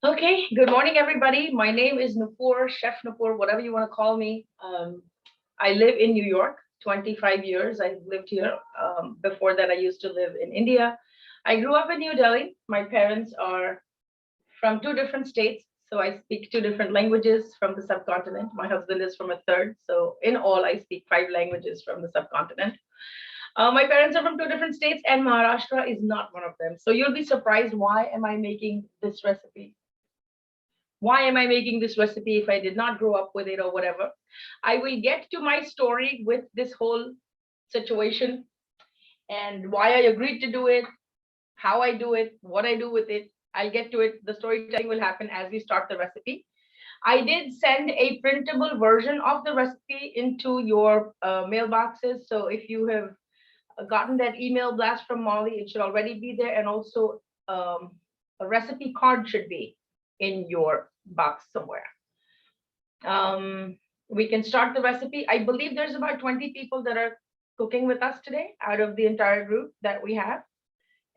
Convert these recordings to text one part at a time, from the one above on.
Okay, good morning, everybody. My name is Nupur, Chef Nupur, whatever you want to call me. I live in New York, 25 years. I've lived here. Before that, I used to live in India. I grew up in New Delhi. My parents are from two different states, so I speak two different languages from the subcontinent. My husband is from a third, so in all, I speak five languages from the subcontinent. My parents are from two different states, and Maharashtra is not one of them. So you'll be surprised, why am I making this recipe? Why am I making this recipe if I did not grow up with it or whatever? I will get to my story with this whole situation and why I agreed to do it, how I do it, what I do with it. I'll get to it. The storytelling will happen as we start the recipe. I did send a printable version of the recipe into your mailboxes. So if you have gotten that email blast from Molly, it should already be there. And also a recipe card should be in your box somewhere. We can start the recipe. I believe there's about 20 people that are cooking with us today out of the entire group that we have.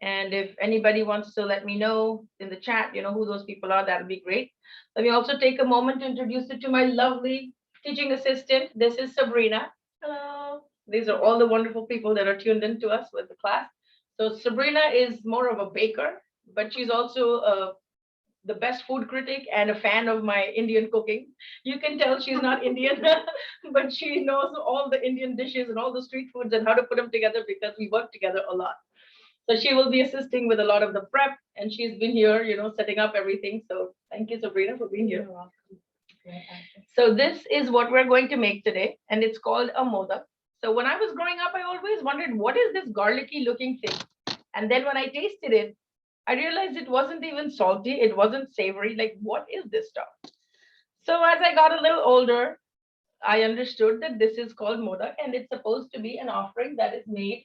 And if anybody wants to let me know in the chat, who those people are, that'll be great. Let me also take a moment to introduce you to my lovely teaching assistant. This is Sabrina. Hello. These are all the wonderful people that are tuned into us with the class. So Sabrina is more of a baker, but she's also the best food critic and a fan of my Indian cooking. You can tell she's not Indian, but she knows all the Indian dishes and all the street foods and how to put them together because we work together a lot. So she will be assisting with a lot of the prep, and she's been here, setting up everything. So thank you, Sabrina, for being here. You're welcome. So this is what we're going to make today, and it's called a modak. So when I was growing up, I always wondered, what is this garlicky looking thing? And then when I tasted it, I realized it wasn't even salty. It wasn't savory. Like, what is this stuff? So as I got a little older, I understood that this is called modak, and it's supposed to be an offering that is made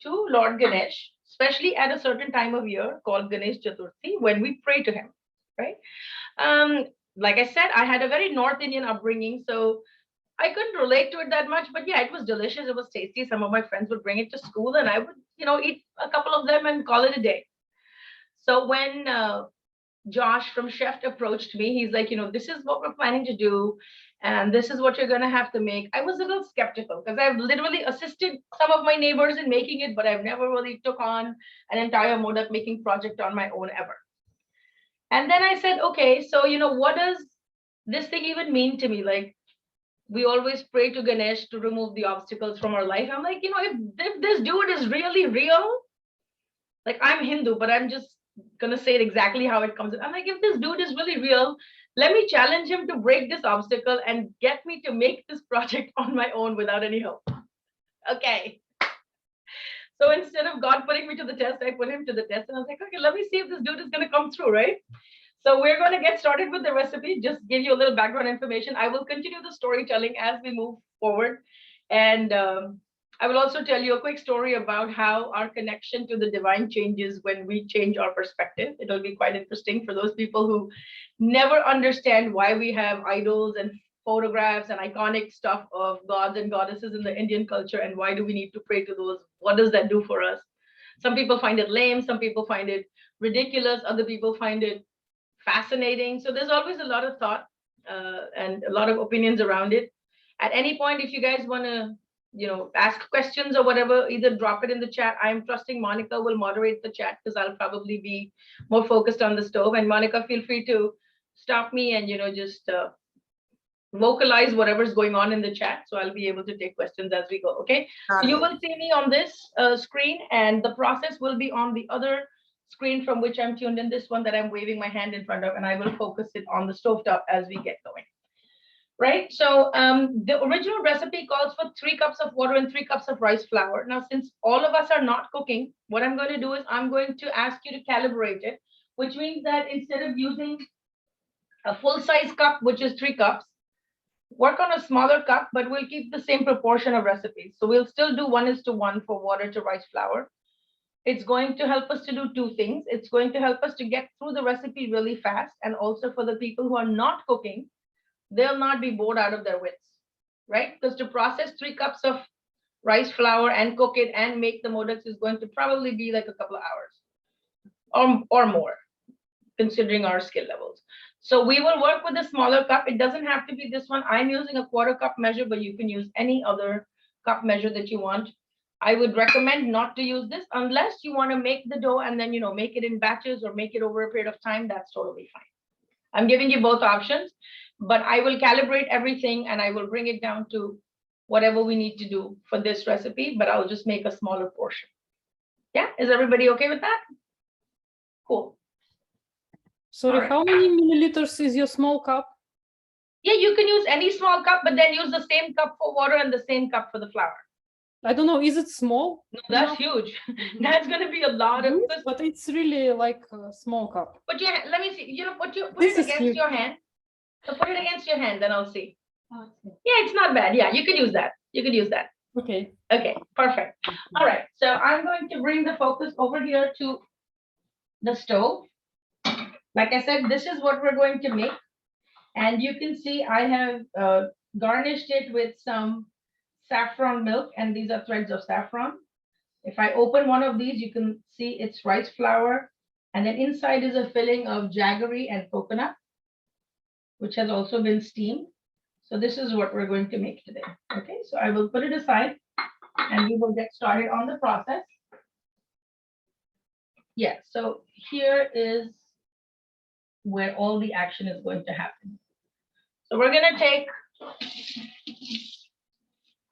to Lord Ganesh, especially at a certain time of year called Ganesh Chaturthi, when we pray to him, right? Um, like I said, I had a very North Indian upbringing, so I couldn't relate to it that much. But yeah, it was delicious. It was tasty. Some of my friends would bring it to school, and I would, eat a couple of them and call it a day. So when Josh from Chef approached me, he's like, this is what we're planning to do, and this is what you're going to have to make. I was a little skeptical because I've literally assisted some of my neighbors in making it, but I've never really took on an entire modak making project on my own ever. And then I said, okay, so, what does this thing even mean to me? Like, we always pray to Ganesh to remove the obstacles from our life. I'm like, if this dude is really real, like, I'm Hindu, but I'm just gonna say it exactly how it comes. I'm like, if this dude is really real, let me challenge him to break this obstacle and get me to make this project on my own without any help. Okay. So instead of God putting me to the test, I put him to the test, and I was like, okay, let me see if this dude is gonna come through, right? So we're going to get started with the recipe. Just give you a little background information. I will continue the storytelling as we move forward, and I will also tell you a quick story about how our connection to the divine changes when we change our perspective. It'll be quite interesting for those people who never understand why we have idols and photographs and iconic stuff of gods and goddesses in the Indian culture, and why do we need to pray to those? What does that do for us? Some people find it lame, some people find it ridiculous, other people find it fascinating. So there's always a lot of thought and a lot of opinions around it. At any point, if you guys want to, ask questions or whatever, either drop it in the chat. I'm trusting Monica will moderate the chat because I'll probably be more focused on the stove. And Monica, feel free to stop me and, just vocalize whatever's going on in the chat. So I'll be able to take questions as we go. Okay. So you will see me on this screen, and the process will be on the other screen from which I'm tuned in, this one that I'm waving my hand in front of, and I will focus it on the stovetop as we get going. Right, so the original recipe calls for 3 cups of water and 3 cups of rice flour. Now, since all of us are not cooking, what I'm going to do is I'm going to ask you to calibrate it, which means that instead of using a full-size cup, which is 3 cups, work on a smaller cup, but we'll keep the same proportion of recipes. So we'll still do 1:1 for water to rice flour. It's going to help us to do 2 things. It's going to help us to get through the recipe really fast. And also for the people who are not cooking, they'll not be bored out of their wits, right? Because to process 3 cups of rice flour and cook it and make the modaks is going to probably be like a couple of hours or more, considering our skill level. So we will work with a smaller cup. It doesn't have to be this one. I'm using a 1/4 cup measure, but you can use any other cup measure that you want. I would recommend not to use this unless you want to make the dough and then, make it in batches or make it over a period of time. That's totally fine. I'm giving you both options, but I will calibrate everything and I will bring it down to whatever we need to do for this recipe, but I'll just make a smaller portion. Yeah, is everybody okay with that? Cool. Sorry, how many milliliters is your small cup? Yeah, you can use any small cup, but then use the same cup for water and the same cup for the flour. I don't know, is it small? No, that's huge. That's going to be a lot of... But it's really like a small cup. But yeah, let me see. Put it against your hand. So put it against your hand, then I'll see. Oh, yeah, it's not bad. Yeah, you can use that. You can use that. Okay. Okay, perfect. All right, so I'm going to bring the focus over here to the stove. Like I said, this is what we're going to make. And you can see I have garnished it with some saffron milk, and these are threads of saffron. If I open one of these, you can see it's rice flour, and then inside is a filling of jaggery and coconut, which has also been steamed. So this is what we're going to make today. Okay, so I will put it aside and we will get started on the process. Yeah, so here is where all the action is going to happen. So we're going to take,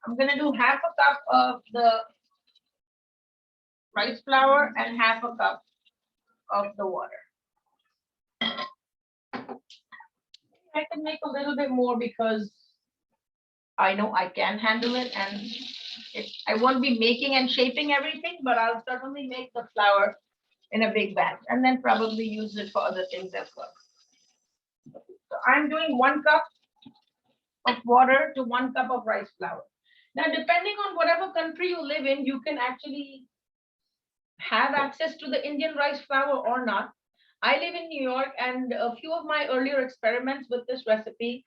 I'm going to do half a cup of the rice flour and half a cup of the water. I can make a little bit more because I know I can handle it, and I won't be making and shaping everything, but I'll certainly make the flour in a big batch and then probably use it for other things as well. So I'm doing 1 cup of water to 1 cup of rice flour. Now, depending on whatever country you live in, you can actually have access to the Indian rice flour or not. I live in New York, and a few of my earlier experiments with this recipe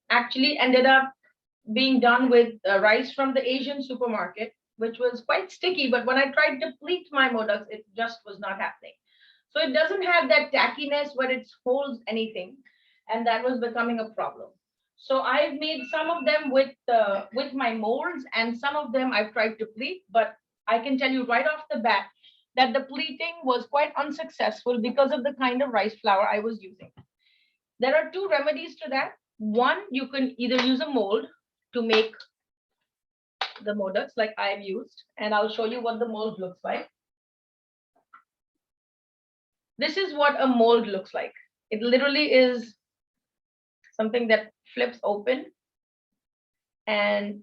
actually ended up being done with rice from the Asian supermarket, which was quite sticky. But when I tried to pleat my modaks, it just was not happening. So it doesn't have that tackiness where it holds anything, and that was becoming a problem. So I've made some of them with my molds, and some of them I've tried to pleat. But I can tell you right off the bat that the pleating was quite unsuccessful because of the kind of rice flour I was using. There are 2 remedies to that. One, you can either use a mold to make the modaks like I've used, and I'll show you what the mold looks like. This is what a mold looks like. It literally is something that flips open, and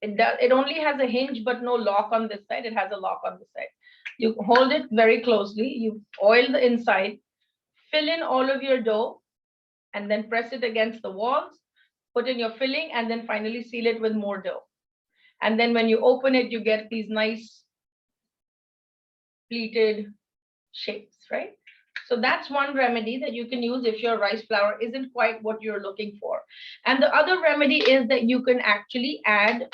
it only has a hinge but no lock on this side. It has a lock on this side. You hold it very closely, you oil the inside, fill in all of your dough, and then press it against the walls, put in your filling, and then finally seal it with more dough. And then when you open it, you get these nice pleated shapes, right? So that's one remedy that you can use if your rice flour isn't quite what you're looking for. And the other remedy is that you can actually add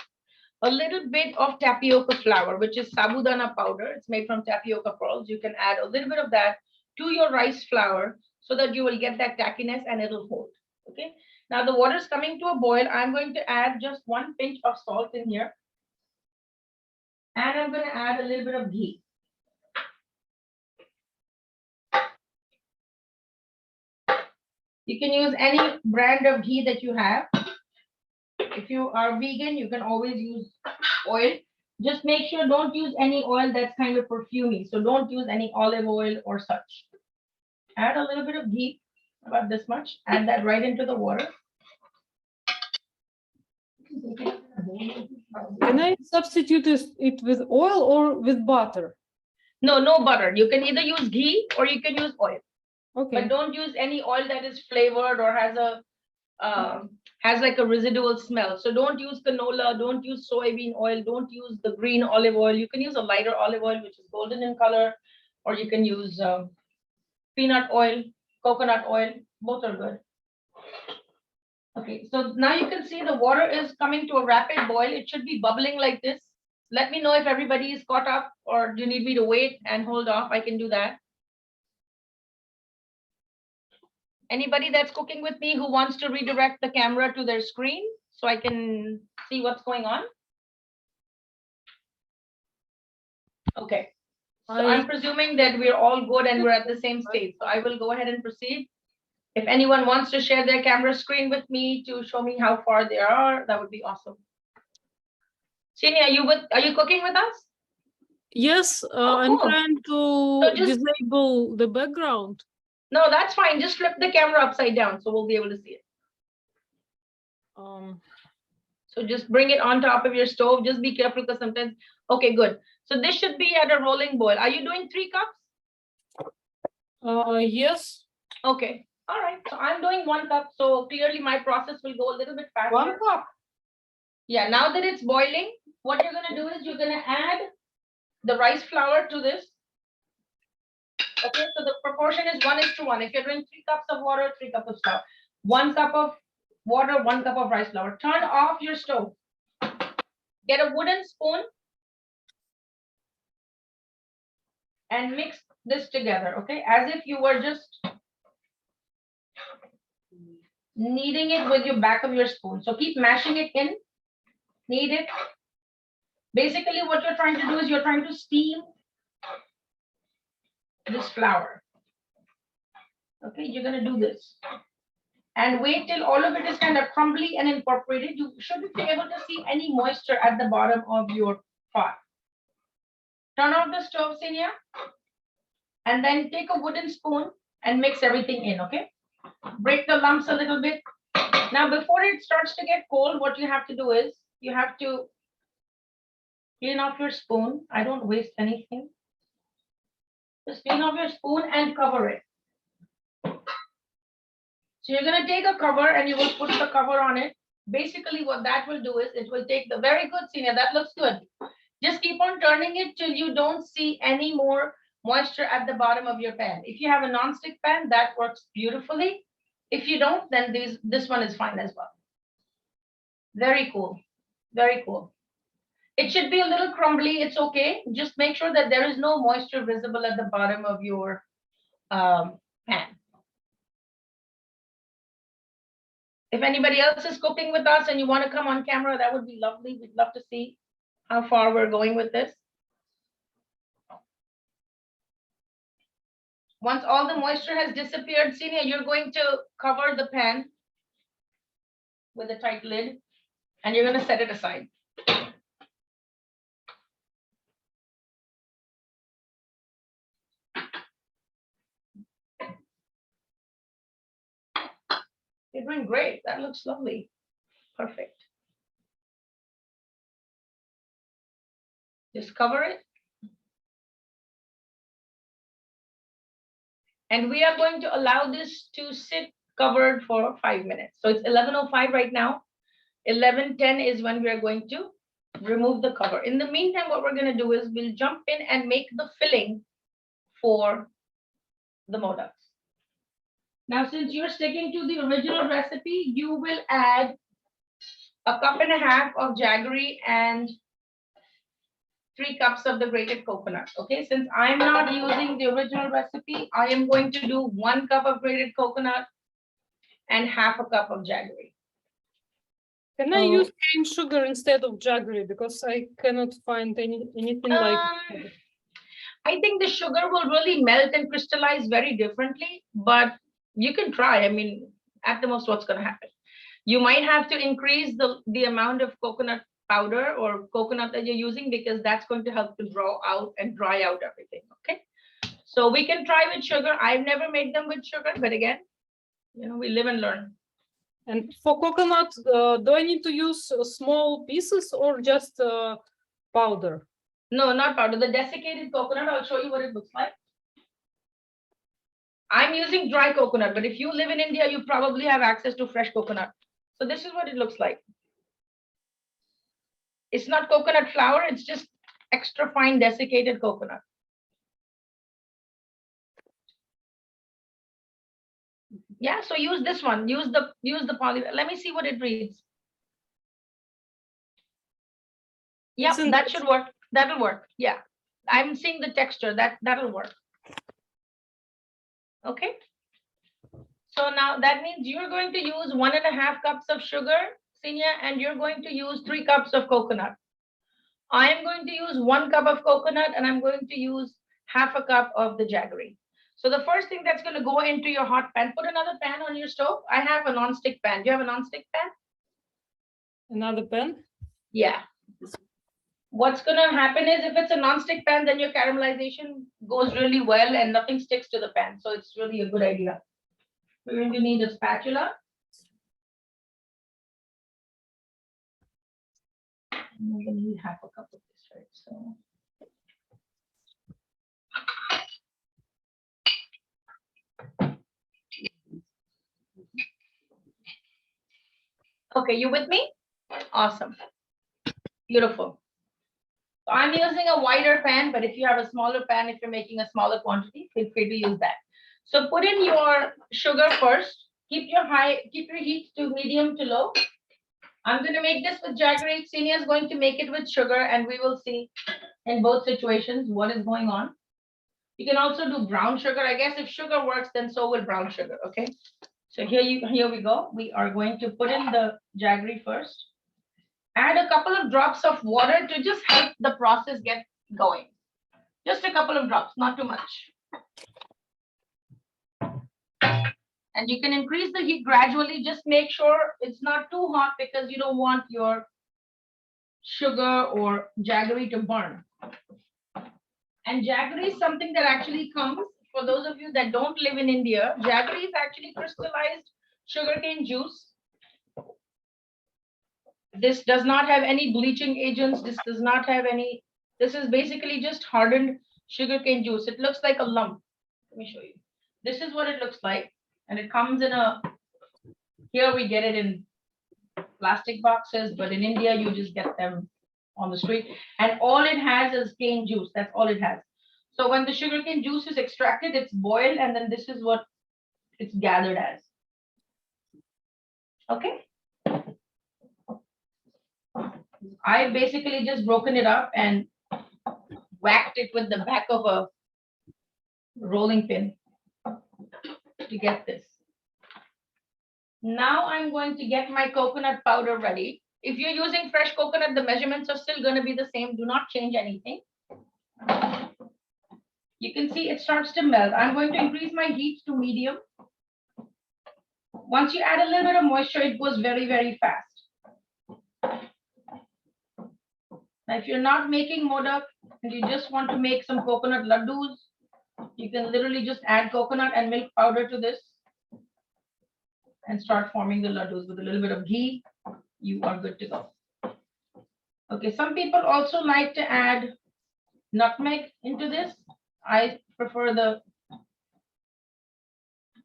a little bit of tapioca flour, which is sabudana powder. It's made from tapioca pearls. You can add a little bit of that to your rice flour so that you will get that tackiness and it'll hold. Okay. Now the water is coming to a boil. I'm going to add just 1 pinch of salt in here. And I'm going to add a little bit of ghee. You can use any brand of ghee that you have. If you are vegan, you can always use oil. Just make sure don't use any oil that's kind of perfumey. So don't use any olive oil or such. Add a little bit of ghee, about this much. Add that right into the water. Can I substitute it with oil or with butter? No, no butter. You can either use ghee or you can use oil. Okay. But don't use any oil that is flavored or has like a residual smell. So don't use canola, don't use soybean oil, don't use the green olive oil. You can use a lighter olive oil, which is golden in color, or you can use peanut oil, coconut oil. Both are good. Okay, so now you can see the water is coming to a rapid boil. It should be bubbling like this. Let me know if everybody is caught up, or do you need me to wait and hold off? I can do that. Anybody that's cooking with me who wants to redirect the camera to their screen so I can see what's going on? Okay. So I'm presuming that we're all good and we're at the same stage. So I will go ahead and proceed. If anyone wants to share their camera screen with me to show me how far they are, that would be awesome. Sini, are you cooking with us? Yes, I'm trying to disable the background. No, that's fine. Just flip the camera upside down so we'll be able to see it. So just bring it on top of your stove. Just be careful because sometimes, okay, good. So this should be at a rolling boil. Are you doing 3 cups? Yes. Okay. All right. So I'm doing 1 cup. So clearly my process will go a little bit faster. 1 cup. Yeah. Now that it's boiling, what you're going to do is you're going to add the rice flour to this. Okay. So the proportion is 1:1. If you're doing 3 cups of water, 3 cups of flour, 1 cup of water, 1 cup of rice flour. Turn off your stove. Get a wooden spoon and mix this together, okay? As if you were just kneading it with your back of your spoon. So keep mashing it in, knead it. Basically, what you're trying to do is you're trying to steam this flour. Okay, you're gonna do this. And wait till all of it is kind of crumbly and incorporated. You shouldn't be able to see any moisture at the bottom of your pot. Turn off the stove, Senia. And then take a wooden spoon and mix everything in, okay? Break the lumps a little bit. Now, before it starts to get cold, what you have to do is you have to clean off your spoon. I don't waste anything. Just clean off your spoon and cover it. So you're going to take a cover and you will put the cover on it. Basically, what that will do is it will take the very good, Senia, that looks good. Just keep on turning it till you don't see any more moisture at the bottom of your pan. If you have a non-stick pan, that works beautifully. If you don't, then this one is fine as well. Very cool. Very cool. It should be a little crumbly. It's okay. Just make sure that there is no moisture visible at the bottom of your pan. If anybody else is cooking with us and you want to come on camera, that would be lovely. We'd love to see how far we're going with this. Once all the moisture has disappeared, Senia, you're going to cover the pan with a tight lid and you're going to set it aside. You're doing great. That looks lovely. Perfect. Just cover it. And we are going to allow this to sit covered for 5 minutes. So it's 11:05 right now. 11:10 is when we are going to remove the cover. In the meantime, what we're going to do is we'll jump in and make the filling for the modaks. Now, since you're sticking to the original recipe, you will add 1.5 cups of jaggery and 3 cups of the grated coconut. Okay, since I'm not using the original recipe, I am going to do 1 cup of grated coconut and 1/2 cup of jaggery. Can I use cane sugar instead of jaggery because I cannot find anything like it? I think the sugar will really melt and crystallize very differently, but you can try. I mean, at the most, what's going to happen? You might have to increase the amount of coconut powder or coconut that you're using because that's going to help to draw out and dry out everything. Okay, so we can try with sugar. I've never made them with sugar, but again, you know, we live and learn. And for coconut, do I need to use small pieces or just powder? No, not powder. The desiccated coconut, I'll show you what it looks like. I'm using dry coconut, but if you live in India, you probably have access to fresh coconut. So this is what it looks like. It's not coconut flour, it's just extra fine desiccated coconut. Yeah, so use this one. Use the poly. Let me see what it reads. Yeah, that should work. That'll work. Yeah, I'm seeing the texture. That'll work. Okay. So now that means you're going to use 1.5 cups of sugar, Senior, and you're going to use 3 cups of coconut. I am going to use 1 cup of coconut and I'm going to use half a cup of the jaggery. So the first thing that's going to go into your hot pan, put another pan on your stove. I have a non-stick pan. Do you have a non-stick pan? Another pan? Yeah. What's going to happen is if it's a non-stick pan, then your caramelization goes really well and nothing sticks to the pan. So it's really a good idea. We're going to need a spatula. I'm going to need half a cup of this, right? So. Okay, you with me? Awesome. Beautiful. So I'm using a wider pan, but if you have a smaller pan, if you're making a smaller quantity, feel free to use that. So put in your sugar first. Keep your heat to medium to low. I'm going to make this with jaggery. Senior is going to make it with sugar, and we will see in both situations what is going on. You can also do brown sugar. I guess if sugar works, then so will brown sugar. Okay. So here we go. We are going to put in the jaggery first. Add a couple of drops of water to just help the process get going. Just a couple of drops, not too much. And you can increase the heat gradually. Just make sure it's not too hot because you don't want your sugar or jaggery to burn. And jaggery is something that actually comes, for those of you that don't live in India, jaggery is actually crystallized sugarcane juice. This does not have any bleaching agents. This does not have any, this is basically just hardened sugarcane juice. It looks like a lump. Let me show you. This is what it looks like. And it comes in a, here we get it in plastic boxes, but in India, you just get them on the street. And all it has is cane juice. That's all it has. So when the sugarcane juice is extracted, it's boiled, and then this is what it's gathered as. Okay. I basically just broken it up and whacked it with the back of a rolling pin to get this. Now I'm going to get my coconut powder ready. If you're using fresh coconut, the measurements are still going to be the same. Do not change anything. You can see it starts to melt. I'm going to increase my heat to medium. Once you add a little bit of moisture, it goes very, very fast. Now, if you're not making modak and you just want to make some coconut laddus, you can literally just add coconut and milk powder to this and start forming the laddus with a little bit of ghee. You are good to go. Okay, some people also like to add nutmeg into this. I prefer the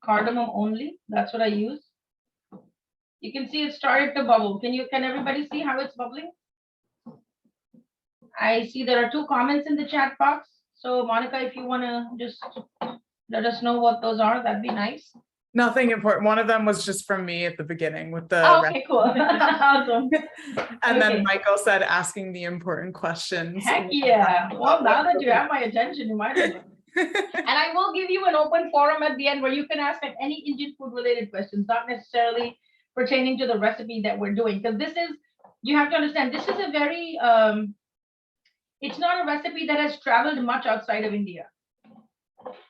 cardamom only. That's what I use. You can see it started to bubble. Can everybody see how it's bubbling? I see there are 2 comments in the chat box. So Monica, if you want to just let us know what those are, that'd be nice. Nothing important. One of them was just from me at the beginning with the. Oh, okay, cool. Awesome. And Okay. then Michael said asking the important questions. Heck yeah. Well, now that you have my attention, you might as well. And I will give you an open forum at the end where you can ask any Indian food related questions, not necessarily pertaining to the recipe that we're doing. Because this is, you have to understand, this is a very, it's not a recipe that has traveled much outside of India.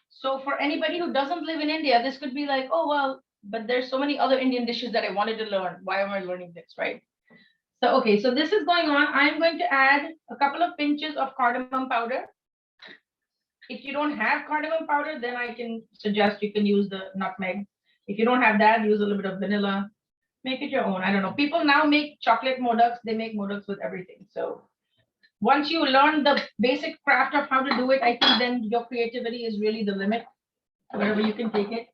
So for anybody who doesn't live in India, this could be like, oh, well, but there's so many other Indian dishes that I wanted to learn. Why am I learning this, right? So, okay, so this is going on. I'm going to add a couple of pinches of cardamom powder. If you don't have cardamom powder, then I can suggest you can use the nutmeg. If you don't have that, use a little bit of vanilla. Make it your own. I don't know. People now make chocolate modaks. They make modaks with everything. So once you learn the basic craft of how to do it, I think then your creativity is really the limit, wherever you can take it.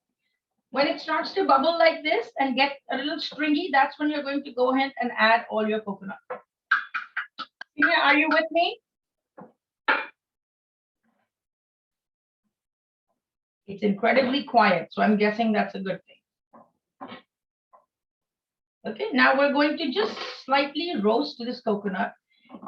When it starts to bubble like this and get a little stringy, that's when you're going to go ahead and add all your coconut. Yeah, are you with me? It's incredibly quiet, so I'm guessing that's a good thing. Okay, now we're going to just slightly roast this coconut.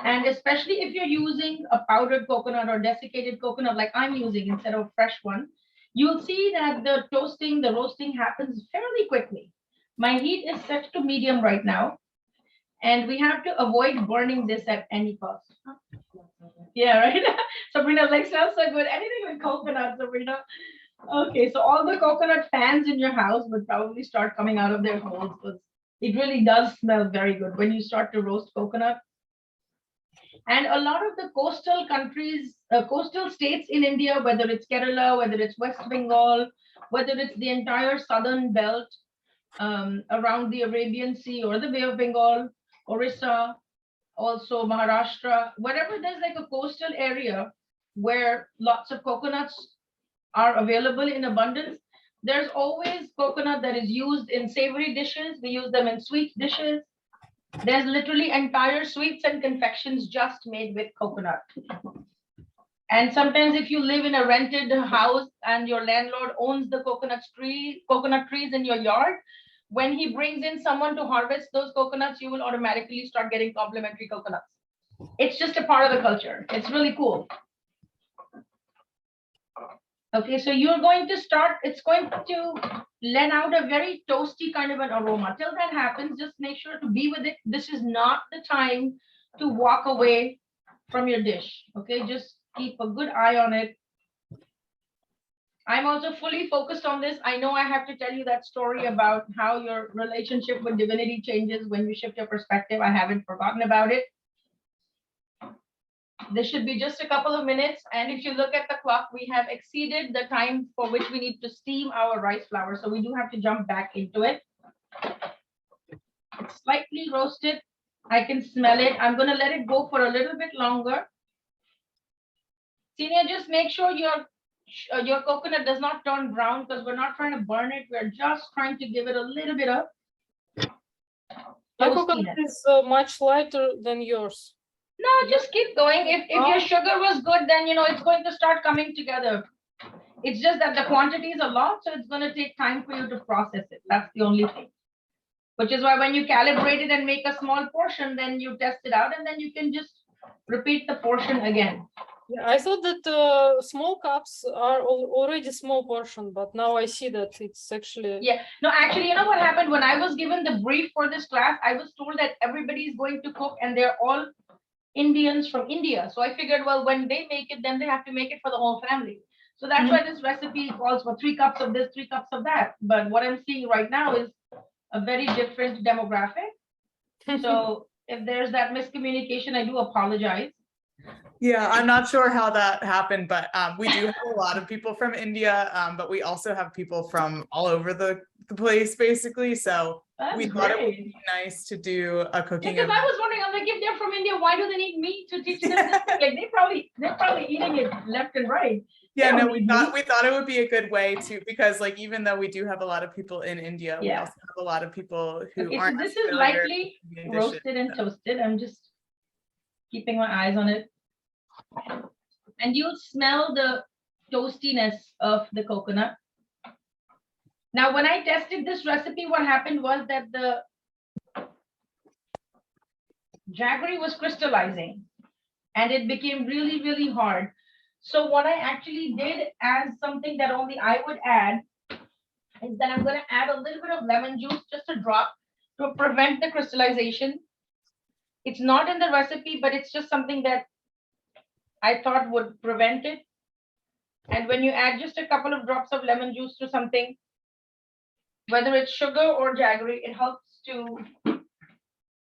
And especially if you're using a powdered coconut or desiccated coconut like I'm using instead of a fresh one, you'll see that the toasting, the roasting happens fairly quickly. My heat is set to medium right now, and we have to avoid burning this at any cost. Yeah, right. Sabrina, like smells so good. Anything with coconut, Sabrina. Okay, so all the coconut fans in your house would probably start coming out of their holes because it really does smell very good when you start to roast coconut. And a lot of the coastal countries, coastal states in India, whether it's Kerala, whether it's West Bengal, whether it's the entire southern belt around the Arabian Sea or the Bay of Bengal, Orissa, also Maharashtra, wherever there's like a coastal area where lots of coconuts are available in abundance, there's always coconut that is used in savory dishes. We use them in sweet dishes. There's literally entire sweets and confections just made with coconut. And sometimes if you live in a rented house and your landlord owns the coconut trees in your yard, when he brings in someone to harvest those coconuts, you will automatically start getting complimentary coconuts. It's just a part of the culture. It's really cool. Okay, so you're going to start, it's going to lend out a very toasty kind of an aroma. Till that happens, just make sure to be with it. This is not the time to walk away from your dish. Okay, just keep a good eye on it. I'm also fully focused on this. I know I have to tell you that story about how your relationship with divinity changes when you shift your perspective. I haven't forgotten about it. This should be just a couple of minutes. And if you look at the clock, we have exceeded the time for which we need to steam our rice flour. So we do have to jump back into it. It's slightly roasted. I can smell it. I'm going to let it go for a little bit longer. Senior, just make sure your coconut does not turn brown because we're not trying to burn it. We're just trying to give it a little bit of My coconut is much lighter than yours. No, just keep going. If your sugar was good, then it's going to start coming together. It's just that the quantity is a lot, so it's going to take time for you to process it. That's the only thing. Which is why when you calibrate it and make a small portion, then you test it out, and then you can just repeat the portion again. Yeah, I thought that small cups are already small portion, but now I see that it's actually. Yeah, no, actually, you know what happened? When I was given the brief for this class, I was told that everybody is going to cook and they're all Indians from India. So I figured, well, when they make it, then they have to make it for the whole family. So that's why this recipe calls for 3 cups of this, 3 cups of that. But what I'm seeing right now is a very different demographic. So if there's that miscommunication, I do apologize. Yeah, I'm not sure how that happened, but we do have a lot of people from India, but we also have people from all over the place, basically. So we thought it would be nice to do a cooking. Because I was wondering, I'm like, if they're from India, why do they need me to teach them this? Like they're probably eating it left and right. Yeah, no, we thought it would be a good way to, because like even though we do have a lot of people in India, we also have a lot of people who aren't. So this is lightly roasted and toasted. I'm just keeping my eyes on it. And you'll smell the toastiness of the coconut. Now, when I tested this recipe, what happened was that the jaggery was crystallizing and it became really, really hard. So what I actually did as something that only I would add is that I'm going to add a little bit of lemon juice, just a drop, to prevent the crystallization. It's not in the recipe, but it's just something that I thought would prevent it. And when you add just a couple of drops of lemon juice to something, whether it's sugar or jaggery, it helps to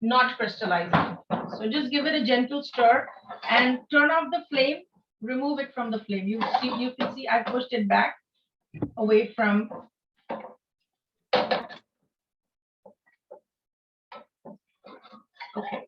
not crystallize it. So just give it a gentle stir and turn off the flame, remove it from the flame. You can see I pushed it back away from. Okay,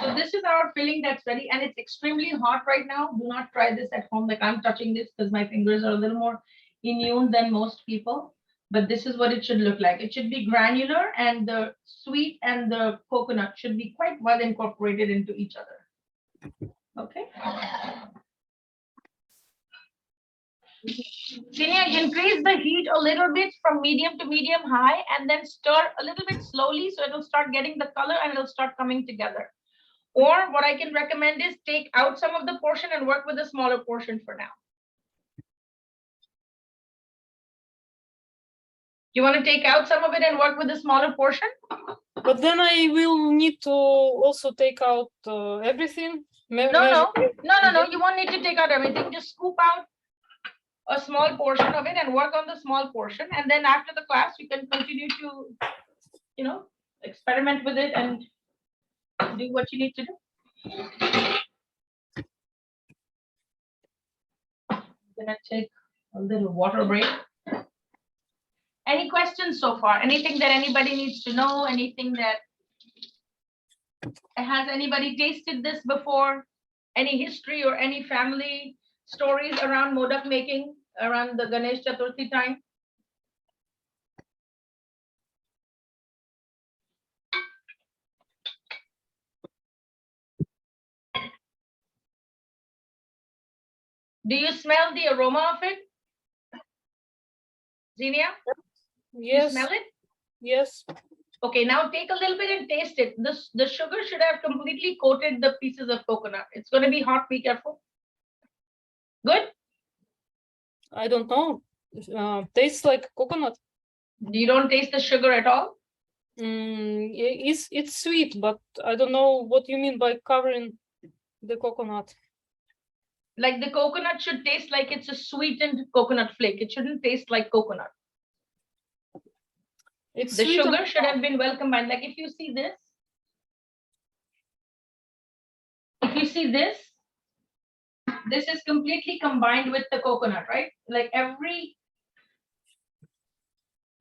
so this is our filling that's ready, and it's extremely hot right now. Do not try this at home. Like I'm touching this because my fingers are a little more immune than most people. But this is what it should look like. It should be granular, and the sweet and the coconut should be quite well incorporated into each other. Okay. Senior, increase the heat a little bit from medium to medium high, and then stir a little bit slowly so it'll start getting the color and it'll start coming together. Or what I can recommend is take out some of the portion and work with a smaller portion for now. You want to take out some of it and work with a smaller portion? But then I will need to also take out everything. No. You won't need to take out everything. Just scoop out a small portion of it and work on the small portion. And then after the class, you can continue to, you know, experiment with it and do what you need to do. I'm gonna take a little water break. Any questions so far? Anything that anybody needs to know? Anything that has anybody tasted this before? Any history or any family stories around modak making around the Ganesh Chaturthi time? Do you smell the aroma of it? Xenia? You Yes. smell it? Yes. Okay, now take a little bit and taste it. The sugar should have completely coated the pieces of coconut. It's going to be hot. Be careful. Good? I don't know. Tastes like coconut. You don't taste the sugar at all? It's sweet, but I don't know what you mean by covering the coconut. Like the coconut should taste like it's a sweetened coconut flake. It shouldn't taste like coconut. It's The sweet sugar should have been well combined. Like if you see this, this is completely combined with the coconut, right? Like every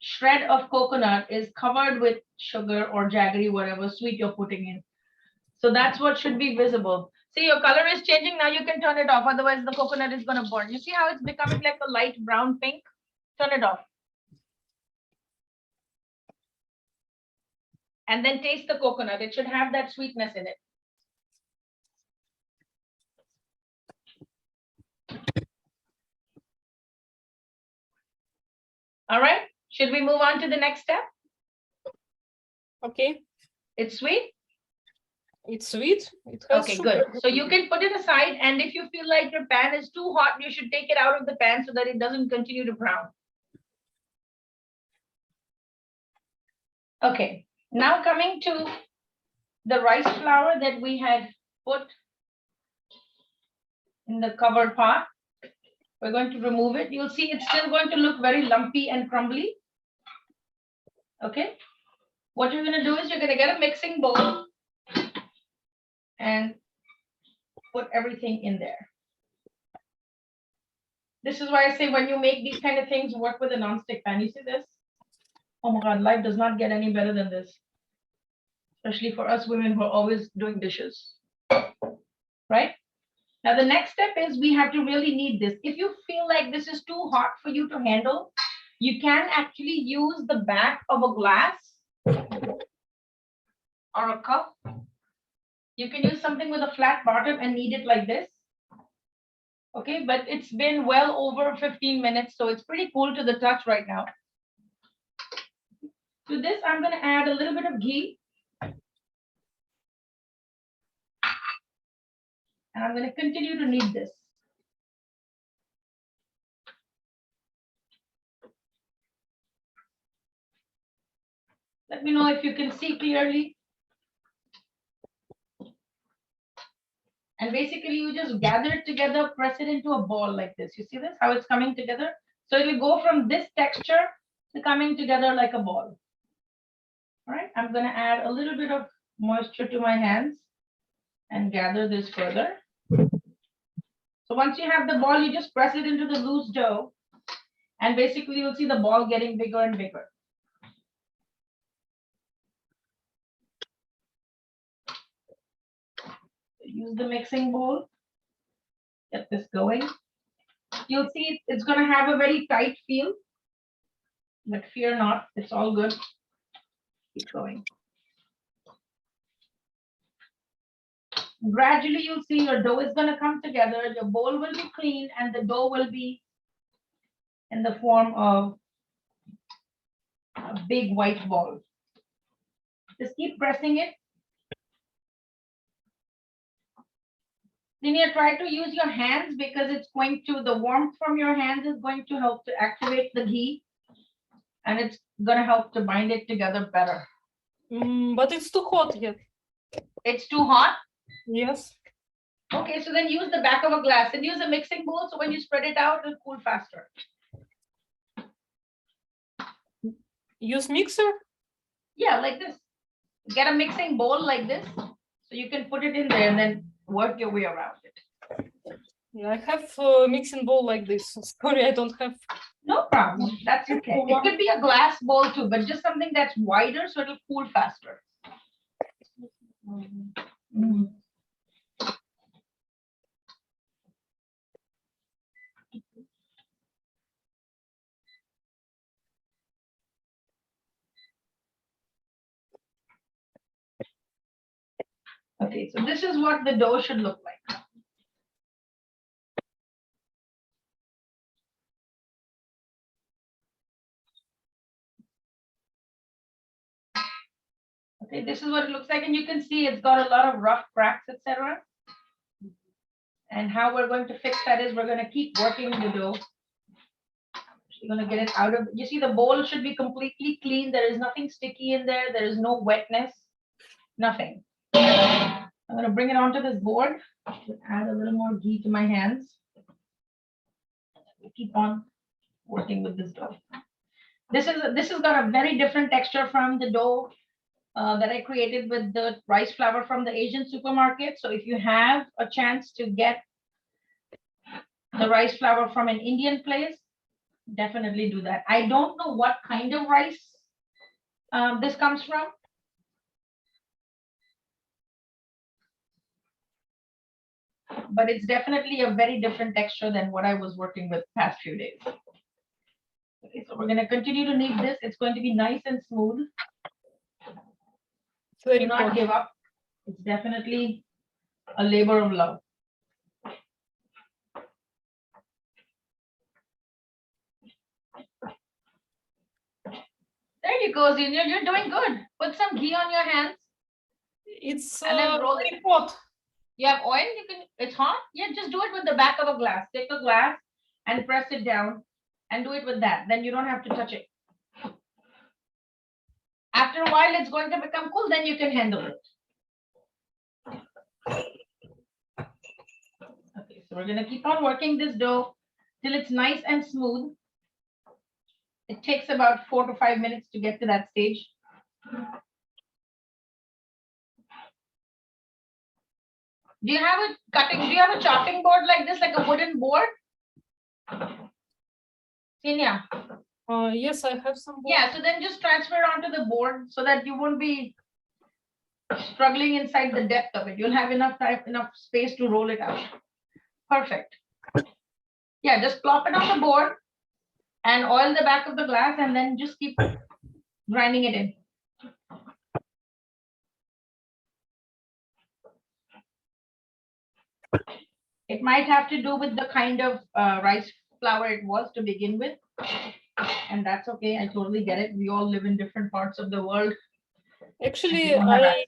shred of coconut is covered with sugar or jaggery, whatever sweet you're putting in. So that's what should be visible. See, your color is changing. Now you can turn it off. Otherwise, the coconut is going to burn. You see how it's becoming like a light brown pink? Turn it off. And then taste the coconut. It should have that sweetness in it. All right. Should we move on to the next step? Okay. It's sweet? It's sweet. It has Okay, sugar. good. So you can put it aside, and if you feel like your pan is too hot, you should take it out of the pan so that it doesn't continue to brown. Okay, now coming to the rice flour that we had put in the covered pot. We're going to remove it. You'll see it's still going to look very lumpy and crumbly. Okay, what you're going to do is you're going to get a mixing bowl and put everything in there. This is why I say when you make these kind of things, work with a non-stick pan. You see this? Oh my God, life does not get any better than this. Especially for us women who are always doing dishes. Right? Now the next step is we have to really knead this. If you feel like this is too hot for you to handle, you can actually use the back of a glass or a cup. You can use something with a flat bottom and knead it like this. Okay, but it's been well over 15 minutes, so it's pretty cool to the touch right now. To this, I'm going to add a little bit of ghee. And I'm going to continue to knead this. Let me know if you can see clearly. And basically, you just gather it together, press it into a ball like this. You see this, how it's coming together? So it will go from this texture to coming together like a ball. All right, I'm going to add a little bit of moisture to my hands and gather this further. So once you have the ball, you just press it into the loose dough. And basically, you'll see the ball getting bigger and bigger. Use the mixing bowl. Get this going. You'll see it's going to have a very tight feel. But fear not, it's all good. Keep going. Gradually, you'll see your dough is going to come together. Your bowl will be clean and the dough will be in the form of a big white ball. Just keep pressing it. Then you try to use your hands because it's going to, the warmth from your hands is going to help to activate the ghee. and it's gonna help to bind it together better. But it's too hot yet. It's too hot. Yes. Okay, so then use the back of a glass and use a mixing bowl. So when you spread it out, it'll cool faster. Use mixer? Yeah, like this. Get a mixing bowl like this. So you can put it in there and then work your way around it. Yeah, I have a mixing bowl like this. Sorry, I don't have. No problem. That's okay. It could be a glass bowl too, but just something that's wider so it'll cool faster. Mm. Okay, so this is what the dough should look like. Okay, this is what it looks like, and you can see it's got a lot of rough cracks, etc. And how we're going to fix that is we're going to keep working the dough. You're going to get it out of, you see the bowl should be completely clean. There is nothing sticky in there. There is no wetness, nothing. I'm going to bring it onto this board, add a little more ghee to my hands. Keep on working with this dough. This has got a very different texture from the dough that I created with the rice flour from the Asian supermarket. So if you have a chance to get the rice flour from an Indian place, definitely do that. I don't know what kind of rice this comes from. But it's definitely a very different texture than what I was working with past few days. Okay, so we're going to continue to knead this. It's going to be nice and smooth. Do not give up. It's definitely a labor of love. There you go, Zenia. You're doing good. Put some ghee on your hands. It's And then roll very hot. You have oil? You can. It's hot? Yeah, just do it with the back of a glass. Take a glass and press it down and do it with that. Then you don't have to touch it. After a while, it's going to become cool. Then you can handle it. Okay, so we're going to keep on working this dough till it's nice and smooth. It takes about 4 to 5 minutes to get to that stage. Do you have a chopping board like this, like a wooden board? Senior. Yes, I have some. Yeah, so then just transfer it onto the board so that you won't be struggling inside the depth of it. You'll have enough time, enough space to roll it out. Perfect. Yeah, just plop it on the board and oil the back of the glass and then just keep grinding it in. It might have to do with the kind of rice flour it was to begin with. And that's okay. I totally get it. We all live in different parts of the world. Actually, I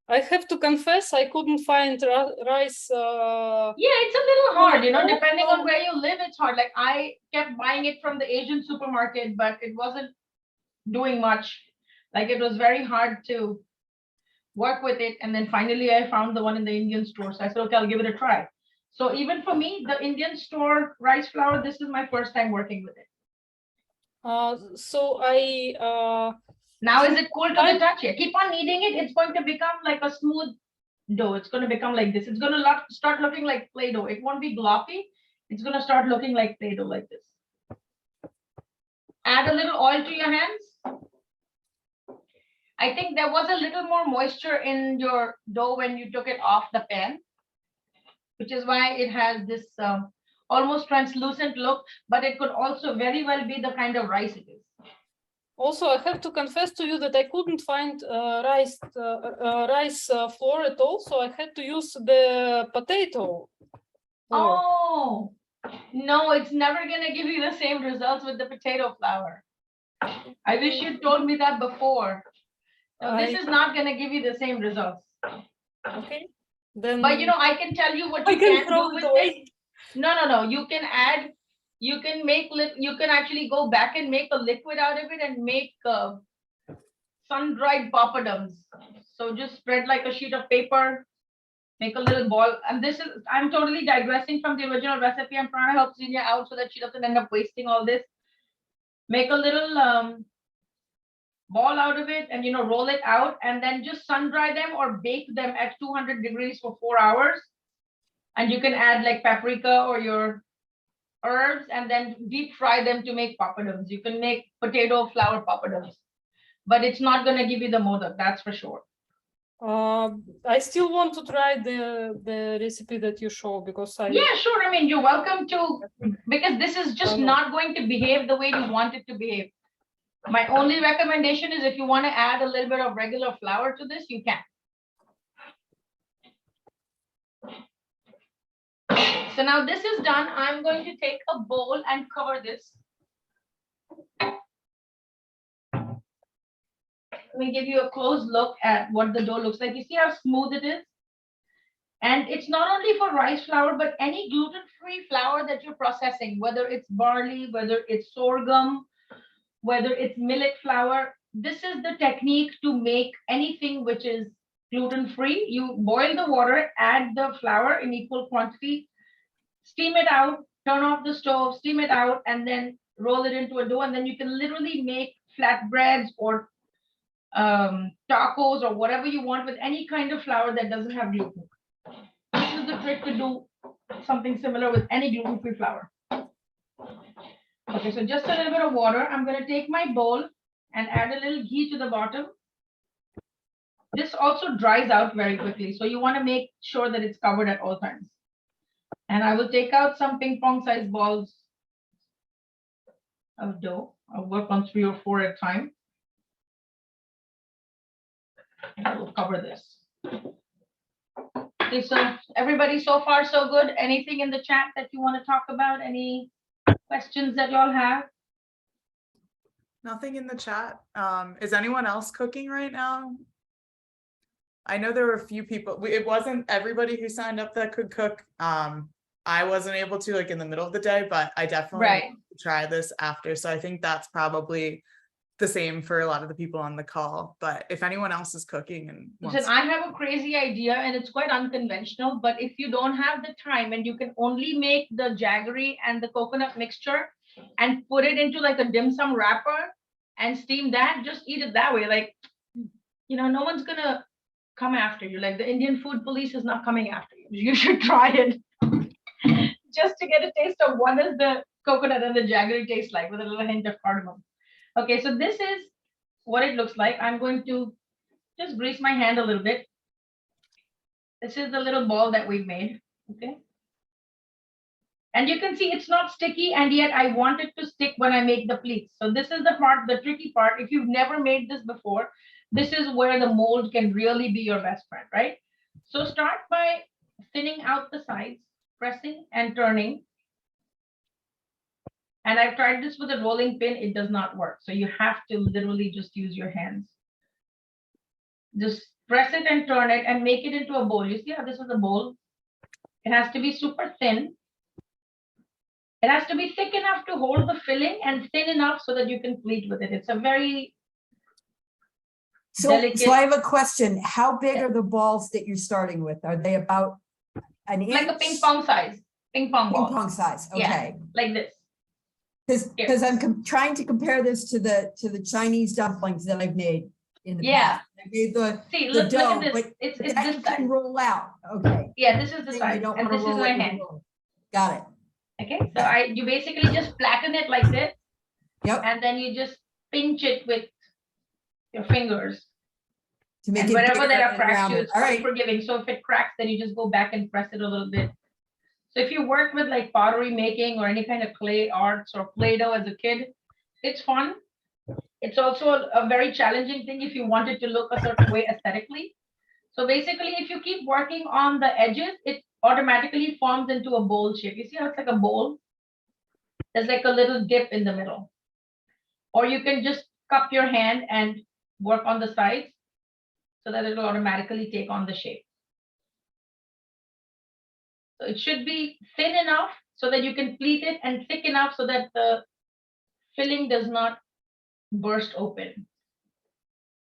have to confess, I couldn't find rice. Yeah, it's a little hard, you know, depending on where you live, it's hard. Like I kept buying it from the Asian supermarket, but it wasn't doing much. Like it was very hard to work with it. And then finally I found the one in the Indian store. So I said, okay, I'll give it a try. So even for me, the Indian store rice flour, this is my first time working with it. Now is it cool to the touch here? Keep on kneading it. It's going to become like a smooth dough. It's going to become like this. It's going to start looking like Play-Doh. It won't be gloppy. It's going to start looking like Play-Doh like this. Add a little oil to your hands. I think there was a little more moisture in your dough when you took it off the pan, which is why it has this almost translucent look, but it could also very well be the kind of rice it is. Also, I have to confess to you that I couldn't find rice flour at all, so I had to use the potato flour. Oh, no, it's never going to give you the same results with the potato flour. I wish you told me that before. No, this is not going to give you the same results. Okay. Then but you know, I can tell you what you can do with it. No. You can add you can make you can actually go back and make a liquid out of it and make sun-dried papadums. So just spread like a sheet of paper, make a little ball. And this is, I'm totally digressing from the original recipe. I'm trying to help Xenia out so that she doesn't end up wasting all this. Make a little ball out of it and, roll it out and then just sun dry them or bake them at 200 degrees for 4 hours. And you can add like paprika or your herbs and then deep fry them to make papadums. You can make potato flour papadums, but it's not going to give you the modak, that's for sure. I still want to try the recipe that you show because Yeah, sure. I mean, you're welcome to, because this is just not going to behave the way you want it to behave. My only recommendation is if you want to add a little bit of regular flour to this, you can. So now this is done. I'm going to take a bowl and cover this. Let me give you a close look at what the dough looks like. You see how smooth it is? And it's not only for rice flour, but any gluten-free flour that you're processing, whether it's barley, whether it's sorghum, whether it's millet flour. This is the technique to make anything which is gluten-free. You boil the water, add the flour in equal quantity, steam it out, turn off the stove, steam it out, and then roll it into a dough. And then you can literally make flatbreads or tacos or whatever you want with any kind of flour that doesn't have gluten. This is the trick to do something similar with any gluten-free flour. Okay, so just a little bit of water. I'm going to take my bowl and add a little ghee to the bottom. This also dries out very quickly, so you want to make sure that it's covered at all times. And I will take out some ping pong sized balls of dough. I'll work on 3 or 4 at a time. And I will cover this. Okay, so everybody so far so good. Anything in the chat that you want to talk about? Any questions that y'all have? Nothing in the chat. Is anyone else cooking right now? I know there were a few people. It wasn't everybody who signed up that could cook. I wasn't able to, like, in the middle of the day, but I definitely want to try this after. So I think that's probably the same for a lot of the people on the call. But if anyone else is cooking and listen, I have a crazy idea and it's quite unconventional, but if you don't have the time and you can only make the jaggery and the coconut mixture and put it into like a dim sum wrapper and steam that, just eat it that way. Like, no one's gonna come after you. Like the Indian food police is not coming after you. You should try it just to get a taste of what does the coconut and the jaggery taste like with a little hint of cardamom. Okay, so this is what it looks like. I'm going to just grease my hand a little bit. This is the little ball that we've made, okay? And you can see it's not sticky, and yet I want it to stick when I make the pleats. So this is the part, the tricky part. If you've never made this before, this is where the mold can really be your best friend, right? So start by thinning out the sides, pressing and turning. And I've tried this with a rolling pin, it does not work. So you have to literally just use your hands. Just press it and turn it and make it into a bowl. You see how this is a bowl? It has to be super thin. It has to be thick enough to hold the filling and thin enough so that you can pleat with it. It's a very delicate. So I have a question. How big are the balls that you're starting with? Are they about an inch? Like a ping pong size. Ping pong ball. Ping pong size. Okay. Yeah, like this. Because I'm trying to compare this to the Chinese dumplings that I've made in the past. I made the dough, look at this. but It's that this you size. can roll out. Okay. Yeah, this is the Then size, you don't and wanna this is roll my it, you hand. roll it. Got it. Okay, so you basically just flatten it like this. Yep. And then you just pinch it with your fingers. To make And it wherever bigger there are and cracks, rounder. it's All quite right. forgiving. So if it cracks, then you just go back and press it a little bit. So if you work with like pottery making or any kind of clay arts or Play-Doh as a kid, it's fun. It's also a very challenging thing if you want it to look a certain way aesthetically. So basically, if you keep working on the edges, it automatically forms into a bowl shape. You see how it's like a bowl? There's like a little dip in the middle. Or you can just cup your hand and work on the sides so that it will automatically take on the shape. So it should be thin enough so that you can pleat it and thick enough so that the filling does not burst open.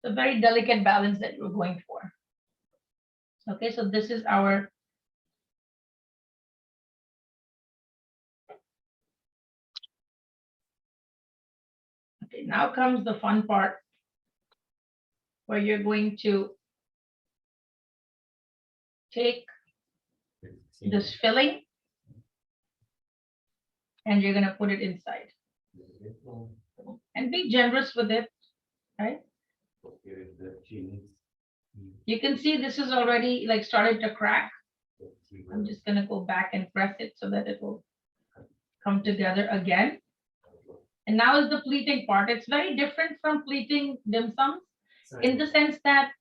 It's a very delicate balance that you're going for. Okay, so this is our okay, now comes the fun part where you're going to take this filling and you're going to put it inside. And be generous with it, right? You can see this is already like started to crack. I'm just going to go back and press it so that it will come together again. And now is the pleating part. It's very different from pleating dim sums in the sense that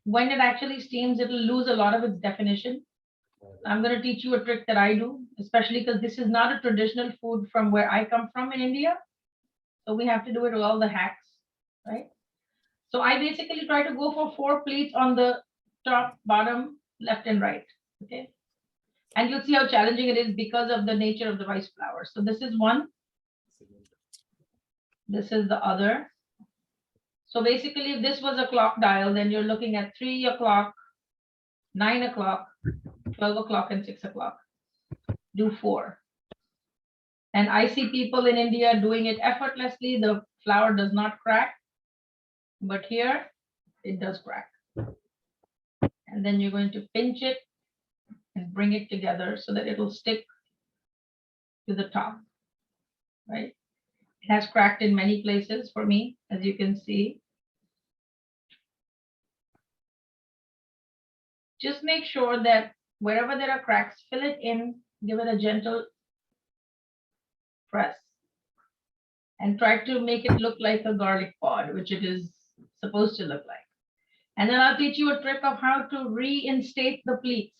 when it actually steams, it'll lose a lot of its definition. I'm going to teach you a trick that I do, especially because this is not a traditional food from where I come from in India. So we have to do it with all the hacks, right? So I basically try to go for 4 pleats on the top, bottom, left and right, okay? And you'll see how challenging it is because of the nature of the rice flour. So this is one. This is the other. So basically, if this was a clock dial, then you're looking at 3 o'clock, 9 o'clock, 12 o'clock, and 6 o'clock. Do 4. And I see people in India doing it effortlessly. The flour does not crack. But here, it does crack. And then you're going to pinch it and bring it together so that it'll stick to the top, right? It has cracked in many places for me, as you can see. Just make sure that wherever there are cracks, fill it in, give it a gentle press, and try to make it look like a garlic pod, which it is supposed to look like. And then I'll teach you a trick of how to reinstate the pleats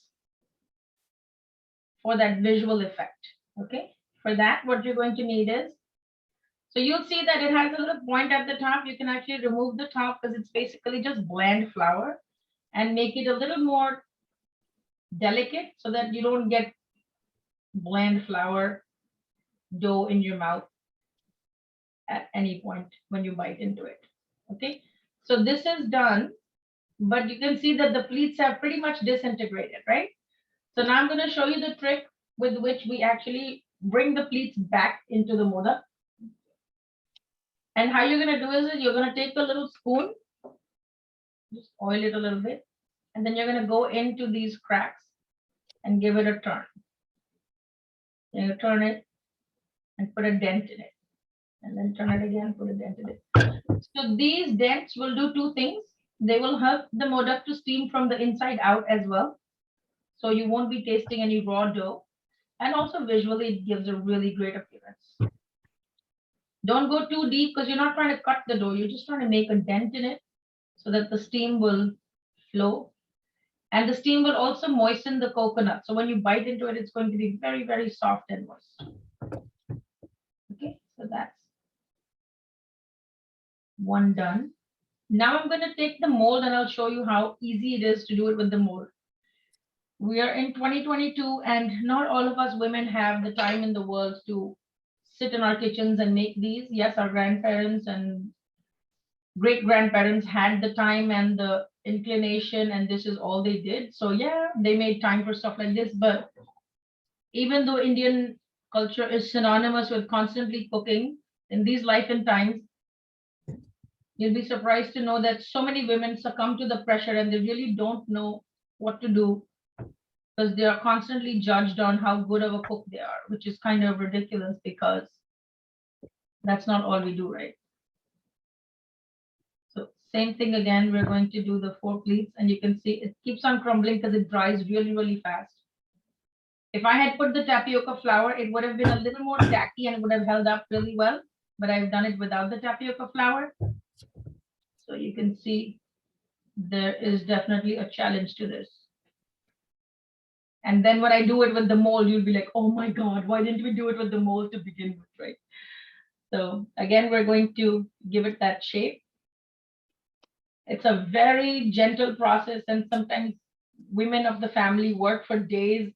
for that visual effect, okay? For that, what you're going to need is, so you'll see that it has a little point at the top. You can actually remove the top because it's basically just bland flour and make it a little more delicate so that you don't get bland flour dough in your mouth at any point when you bite into it, okay? So this is done, but you can see that the pleats have pretty much disintegrated, right? So now I'm going to show you the trick with which we actually bring the pleats back into the modak. And how you're going to do is you're going to take a little spoon, just oil it a little bit, and then you're going to go into these cracks and give it a turn. You turn it and put a dent in it, and then turn it again, put a dent in it. So these dents will do 2 things. They will help the modak to steam from the inside out as well. So you won't be tasting any raw dough. And also visually, it gives a really great appearance. Don't go too deep because you're not trying to cut the dough. You're just trying to make a dent in it so that the steam will flow. And the steam will also moisten the coconut. So when you bite into it, it's going to be very, very soft and moist. Okay, so that's one done. Now I'm going to take the mold and I'll show you how easy it is to do it with the mold. We are in 2022 and not all of us women have the time in the world to sit in our kitchens and make these. Yes, our grandparents and great-grandparents had the time and the inclination and this is all they did. So yeah, they made time for stuff like this. But even though Indian culture is synonymous with constantly cooking, in these life and times, you'll be surprised to know that so many women succumb to the pressure and they really don't know what to do because they are constantly judged on how good of a cook they are, which is kind of ridiculous because that's not all we do, right? So same thing again, we're going to do the 4 pleats and you can see it keeps on crumbling because it dries really, really fast. If I had put the tapioca flour, it would have been a little more tacky and it would have held up really well, but I've done it without the tapioca flour. So you can see there is definitely a challenge to this. And then when I do it with the mold, you'll be like, oh my God, why didn't we do it with the mold to begin with, right? So again, we're going to give it that shape. It's a very gentle process and sometimes women of the family work for days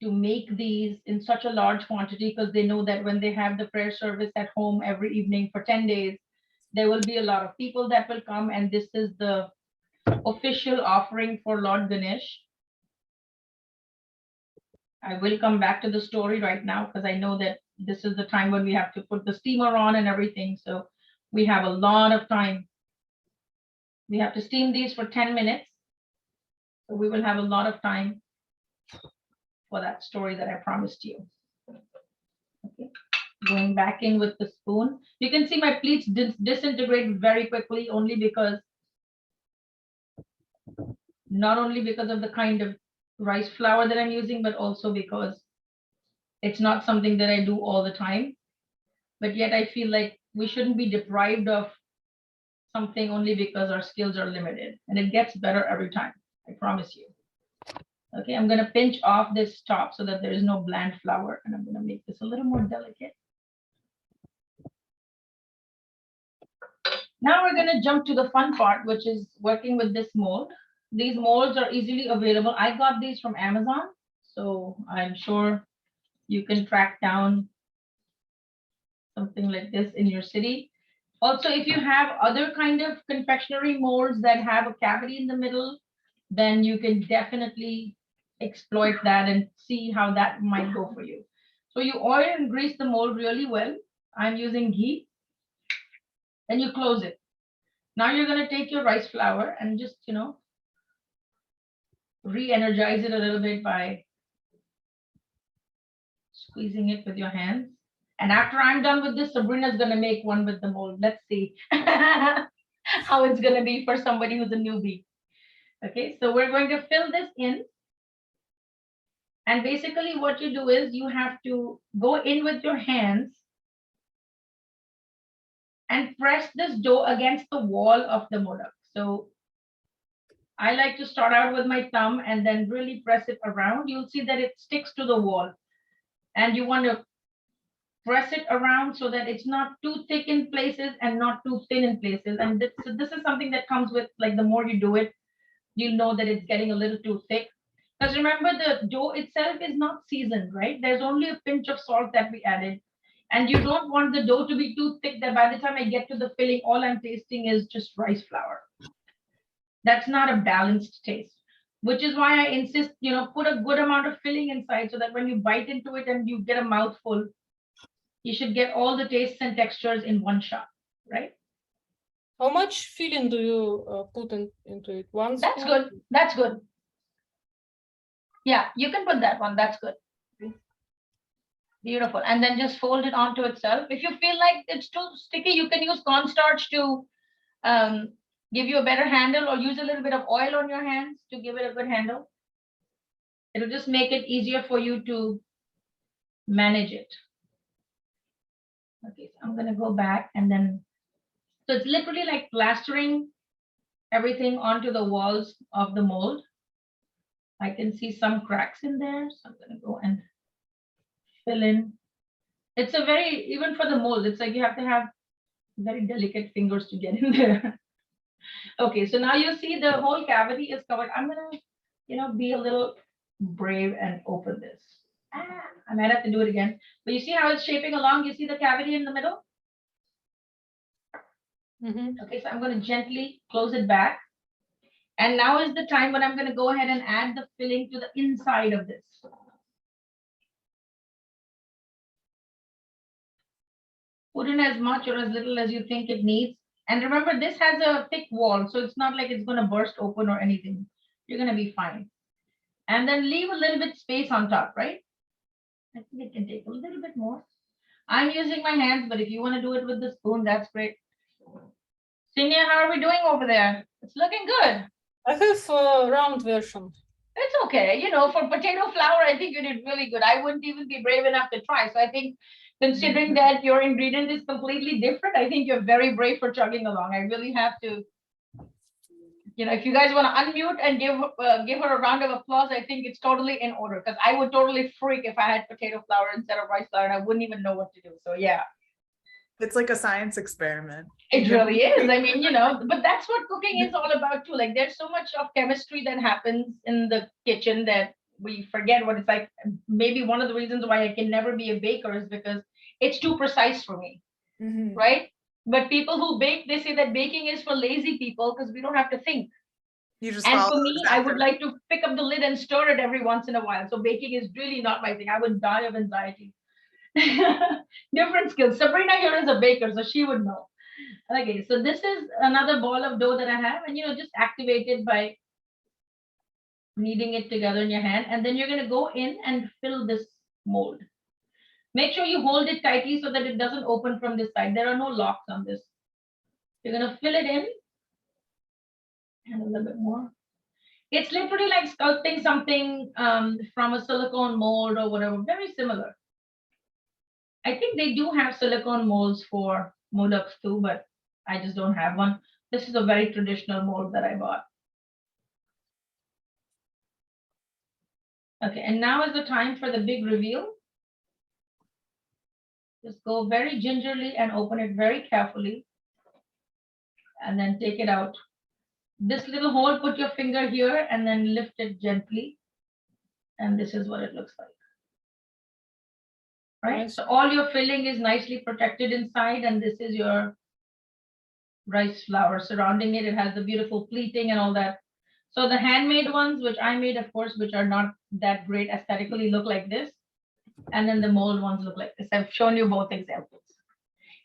to make these in such a large quantity because they know that when they have the prayer service at home every evening for 10 days, there will be a lot of people that will come, and this is the official offering for Lord Ganesh. I will come back to the story right now because I know that this is the time when we have to put the steamer on and everything. So we have a lot of time. We have to steam these for 10 minutes. So we will have a lot of time for that story that I promised you. Okay. Going back in with the spoon. You can see my pleats disintegrate very quickly only because, not only because of the kind of rice flour that I'm using, but also because it's not something that I do all the time. But yet I feel like we shouldn't be deprived of something only because our skills are limited, and it gets better every time, I promise you. Okay, I'm gonna pinch off this top so that there is no bland flour, and I'm gonna make this a little more delicate. Now we're gonna jump to the fun part, which is working with this mold. These molds are easily available. I got these from Amazon, so I'm sure you can track down something like this in your city. Also, if you have other kind of confectionery molds that have a cavity in the middle, then you can definitely exploit that and see how that might go for you. So you oil and grease the mold really well. I'm using ghee. Then you close it. Now you're going to take your rice flour and just, re-energize it a little bit by squeezing it with your hands. And after I'm done with this, Sabrina's going to make one with the mold. Let's see how it's going to be for somebody who's a newbie. Okay, so we're going to fill this in. And basically what you do is you have to go in with your hands and press this dough against the wall of the modak. So I like to start out with my thumb and then really press it around. You'll see that it sticks to the wall. And you want to press it around so that it's not too thick in places and not too thin in places. And this is something that comes with, like, the more you do it, you'll know that it's getting a little too thick. Because remember, the dough itself is not seasoned, right? There's only a pinch of salt that we added. And you don't want the dough to be too thick that by the time I get to the filling, all I'm tasting is just rice flour. That's not a balanced taste, which is why I insist, put a good amount of filling inside so that when you bite into it and you get a mouthful, you should get all the tastes and textures in one shot, right? How much filling do you put into it? One spoon? That's good. That's good. Yeah, you can put that one. That's good. Beautiful. And then just fold it onto itself. If you feel like it's too sticky, you can use cornstarch to give you a better handle, or use a little bit of oil on your hands to give it a good handle. It'll just make it easier for you to manage it. Okay, so I'm going to go back and then, so it's literally like plastering everything onto the walls of the mold. I can see some cracks in there, so I'm going to go and fill in. It's a very, even for the mold, it's like you have to have very delicate fingers to get in there. Okay, so now you see the whole cavity is covered. I'm gonna, be a little brave and open this. I might have to do it again. But you see how it's shaping along? You see the cavity in the middle? Okay, so I'm going to gently close it back. And now is the time when I'm going to go ahead and add the filling to the inside of this. Put in as much or as little as you think it needs. And remember, this has a thick wall, so it's not like it's going to burst open or anything. You're going to be fine. And then leave a little bit space on top, right? I think it can take a little bit more. I'm using my hands, but if you want to do it with the spoon, that's great. Sinya, how are we doing over there? It's looking good. I have a round version. It's okay. For potato flour, I think you did really good. I wouldn't even be brave enough to try. So I think, considering that your ingredient is completely different, I think you're very brave for chugging along. I really have to, if you guys want to unmute and give her a round of applause, I think it's totally in order, because I would totally freak if I had potato flour instead of rice flour and I wouldn't even know what to do. So yeah. It's like a science experiment. It really is. I mean, but that's what cooking is all about too. Like, there's so much of chemistry that happens in the kitchen that we forget what it's like. Maybe one of the reasons why I can never be a baker is because it's too precise for me, Mhm. right? But people who bake, they say that baking is for lazy people because we don't have to think. You just And follow for the me, exact I would like to pick up the lid and stir it every once in a while. So baking is really not my thing. I would die of anxiety. Different skills. Sabrina here is a baker, so she would know. Okay, so this is another ball of dough that I have, and just activate it by kneading it together in your hand, and then you're going to go in and fill this mold. Make sure you hold it tightly so that it doesn't open from this side. There are no locks on this. You're going to fill it in, and a little bit more. It's literally like sculpting something from a silicone mold or whatever, very similar. I think they do have silicone molds for modaks too, but I just don't have one. This is a very traditional mold that I bought. Okay, and now is the time for the big reveal. Just go very gingerly and open it very carefully. And then take it out. This little hole, put your finger here and then lift it gently. And this is what it looks like. Right? So all your filling is nicely protected inside, and this is your rice flour surrounding it. It has the beautiful pleating and all that. So the handmade ones, which I made, of course, which are not that great aesthetically, look like this. And then the mold ones look like this. I've shown you both examples.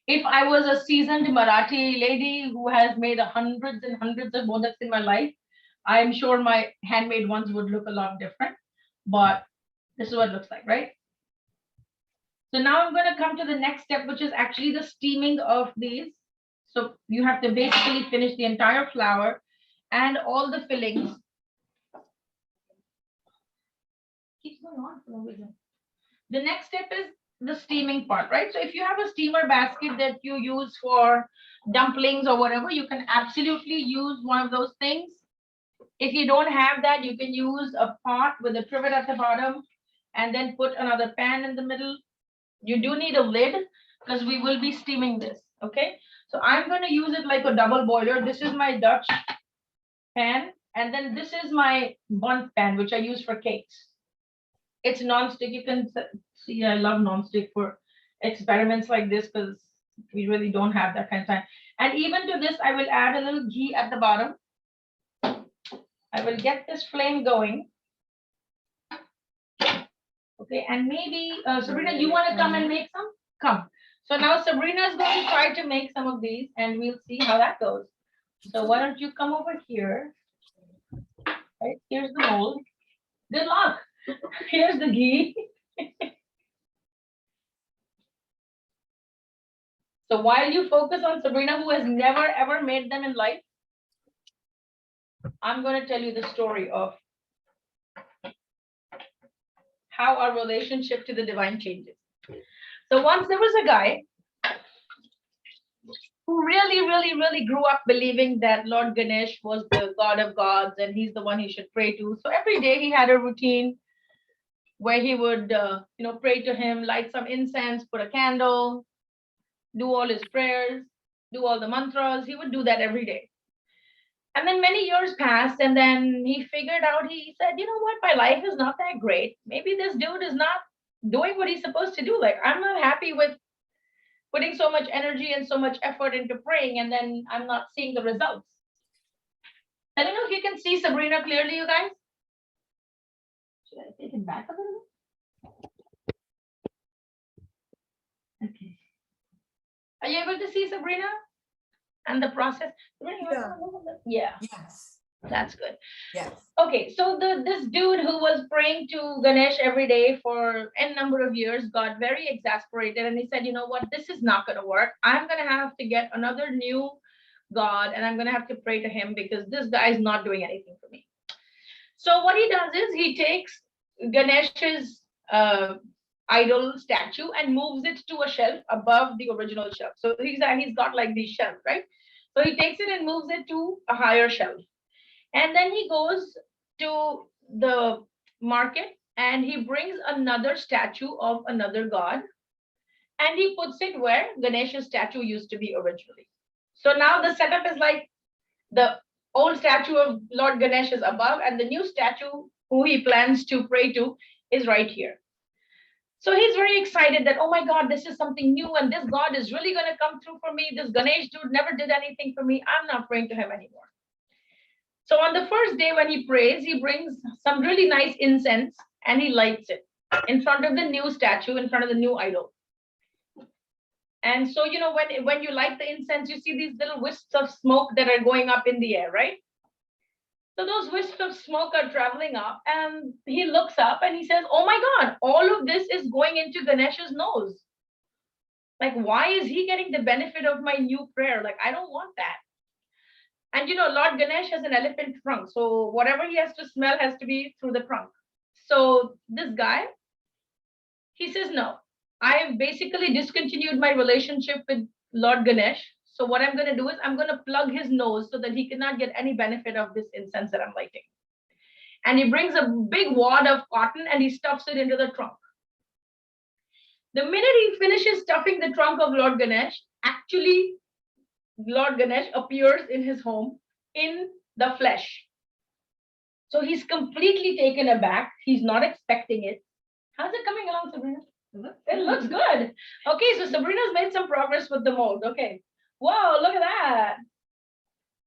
If I was a seasoned Marathi lady who has made hundreds and hundreds of modaks in my life, I'm sure my handmade ones would look a lot different. But this is what it looks like, right? So now I'm going to come to the next step, which is actually the steaming of these. So you have to basically finish the entire flour and all the fillings. Keeps going on for no reason. The next step is the steaming part, right? So if you have a steamer basket that you use for dumplings or whatever, you can absolutely use one of those things. If you don't have that, you can use a pot with a trivet at the bottom and then put another pan in the middle. You do need a lid because we will be steaming this, okay? So I'm going to use it like a double boiler. This is my Dutch pan, and then this is my bundt pan, which I use for cakes. It's non-stick. You can see I love non-stick for experiments like this because we really don't have that kind of time. And even to this, I will add a little ghee at the bottom. I will get this flame going. Okay, and maybe Sabrina, you want to come and make some? Come. So now Sabrina is going to try to make some of these, and we'll see how that goes. So why don't you come over here? Right, here's the mold. Good luck. Here's the ghee. So while you focus on Sabrina, who has never ever made them in life, I'm going to tell you the story of how our relationship to the divine changes. So once there was a guy who really grew up believing that Lord Ganesh was the god of gods and he's the one he should pray to. So every day he had a routine where he would, pray to him, light some incense, put a candle, do all his prayers, do all the mantras. He would do that every day. And then many years passed, and then he figured out, he said, you know what, my life is not that great. Maybe this dude is not doing what he's supposed to do. Like, I'm not happy with putting so much energy and so much effort into praying, and then I'm not seeing the results. I don't know if you can see Sabrina clearly, you guys. Should I take it back a little bit? Okay. Are you able to see Sabrina and the process? Sabrina, yeah. Yes, That's good. yes. Okay, so this dude who was praying to Ganesh every day for n number of years got very exasperated, and he said, you know what, this is not going to work. I'm going to have to get another new god, and I'm going to have to pray to him because this guy is not doing anything for me. So what he does is he takes Ganesh's idol statue and moves it to a shelf above the original shelf. So he's got like these shelves, right? So he takes it and moves it to a higher shelf. And then he goes to the market and he brings another statue of another god and he puts it where Ganesh's statue used to be originally. So now the setup is like the old statue of Lord Ganesh is above and the new statue who he plans to pray to, is right here. So he's very excited that, oh my God, this is something new and this God is really going to come through for me. This Ganesh dude never did anything for me. I'm not praying to him anymore. So on the first day when he prays, he brings some really nice incense and he lights it in front of the new statue, in front of the new idol. And so, you know, when you light the incense, you see these little wisps of smoke that are going up in the air, right? So those wisps of smoke are traveling up, and he looks up and he says, oh my God, all of this is going into Ganesh's nose. Like, why is he getting the benefit of my new prayer? Like, I don't want that. And you know, Lord Ganesh has an elephant trunk. So whatever he has to smell has to be through the trunk. So this guy, he says, no, I've basically discontinued my relationship with Lord Ganesh. So what I'm going to do is I'm going to plug his nose so that he cannot get any benefit of this incense that I'm lighting. And he brings a big wad of cotton and he stuffs it into the trunk. The minute he finishes stuffing the trunk of Lord Ganesh, actually Lord Ganesh appears in his home in the flesh. So he's completely taken aback. He's not expecting it. How's it coming along, Sabrina? It looks good. Okay, so Sabrina's made some progress with the mold. Okay. Whoa, look at that.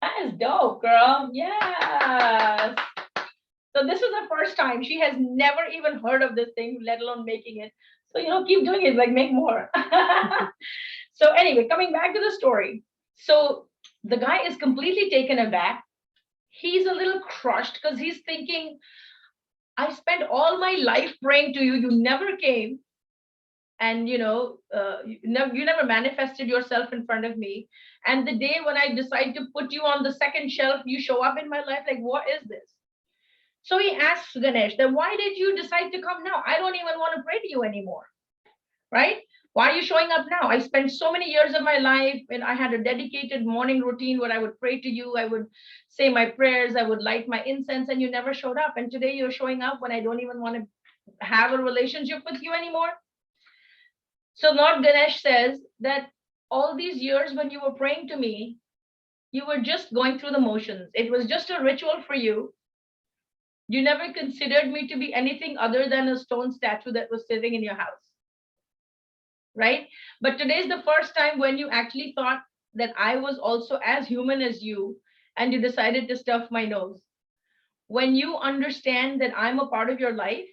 That is dope, girl. Yes. So this is the first time. She has never even heard of this thing, let alone making it. So, you know, keep doing it, like make more. So anyway, coming back to the story. So the guy is completely taken aback. He's a little crushed because he's thinking, I spent all my life praying to you. You never came. And you know, you never manifested yourself in front of me. And the day when I decide to put you on the second shelf, you show up in my life. Like, what is this? So he asks Ganesh that, why did you decide to come now? I don't even want to pray to you anymore, right? Why are you showing up now? I spent so many years of my life and I had a dedicated morning routine where I would pray to you. I would say my prayers. I would light my incense and you never showed up. And today you're showing up when I don't even want to have a relationship with you anymore. So Lord Ganesh says that all these years when you were praying to me, you were just going through the motions. It was just a ritual for you. You never considered me to be anything other than a stone statue that was sitting in your house, right? But today's the first time when you actually thought that I was also as human as you, and you decided to stuff my nose. When you understand that I'm a part of your life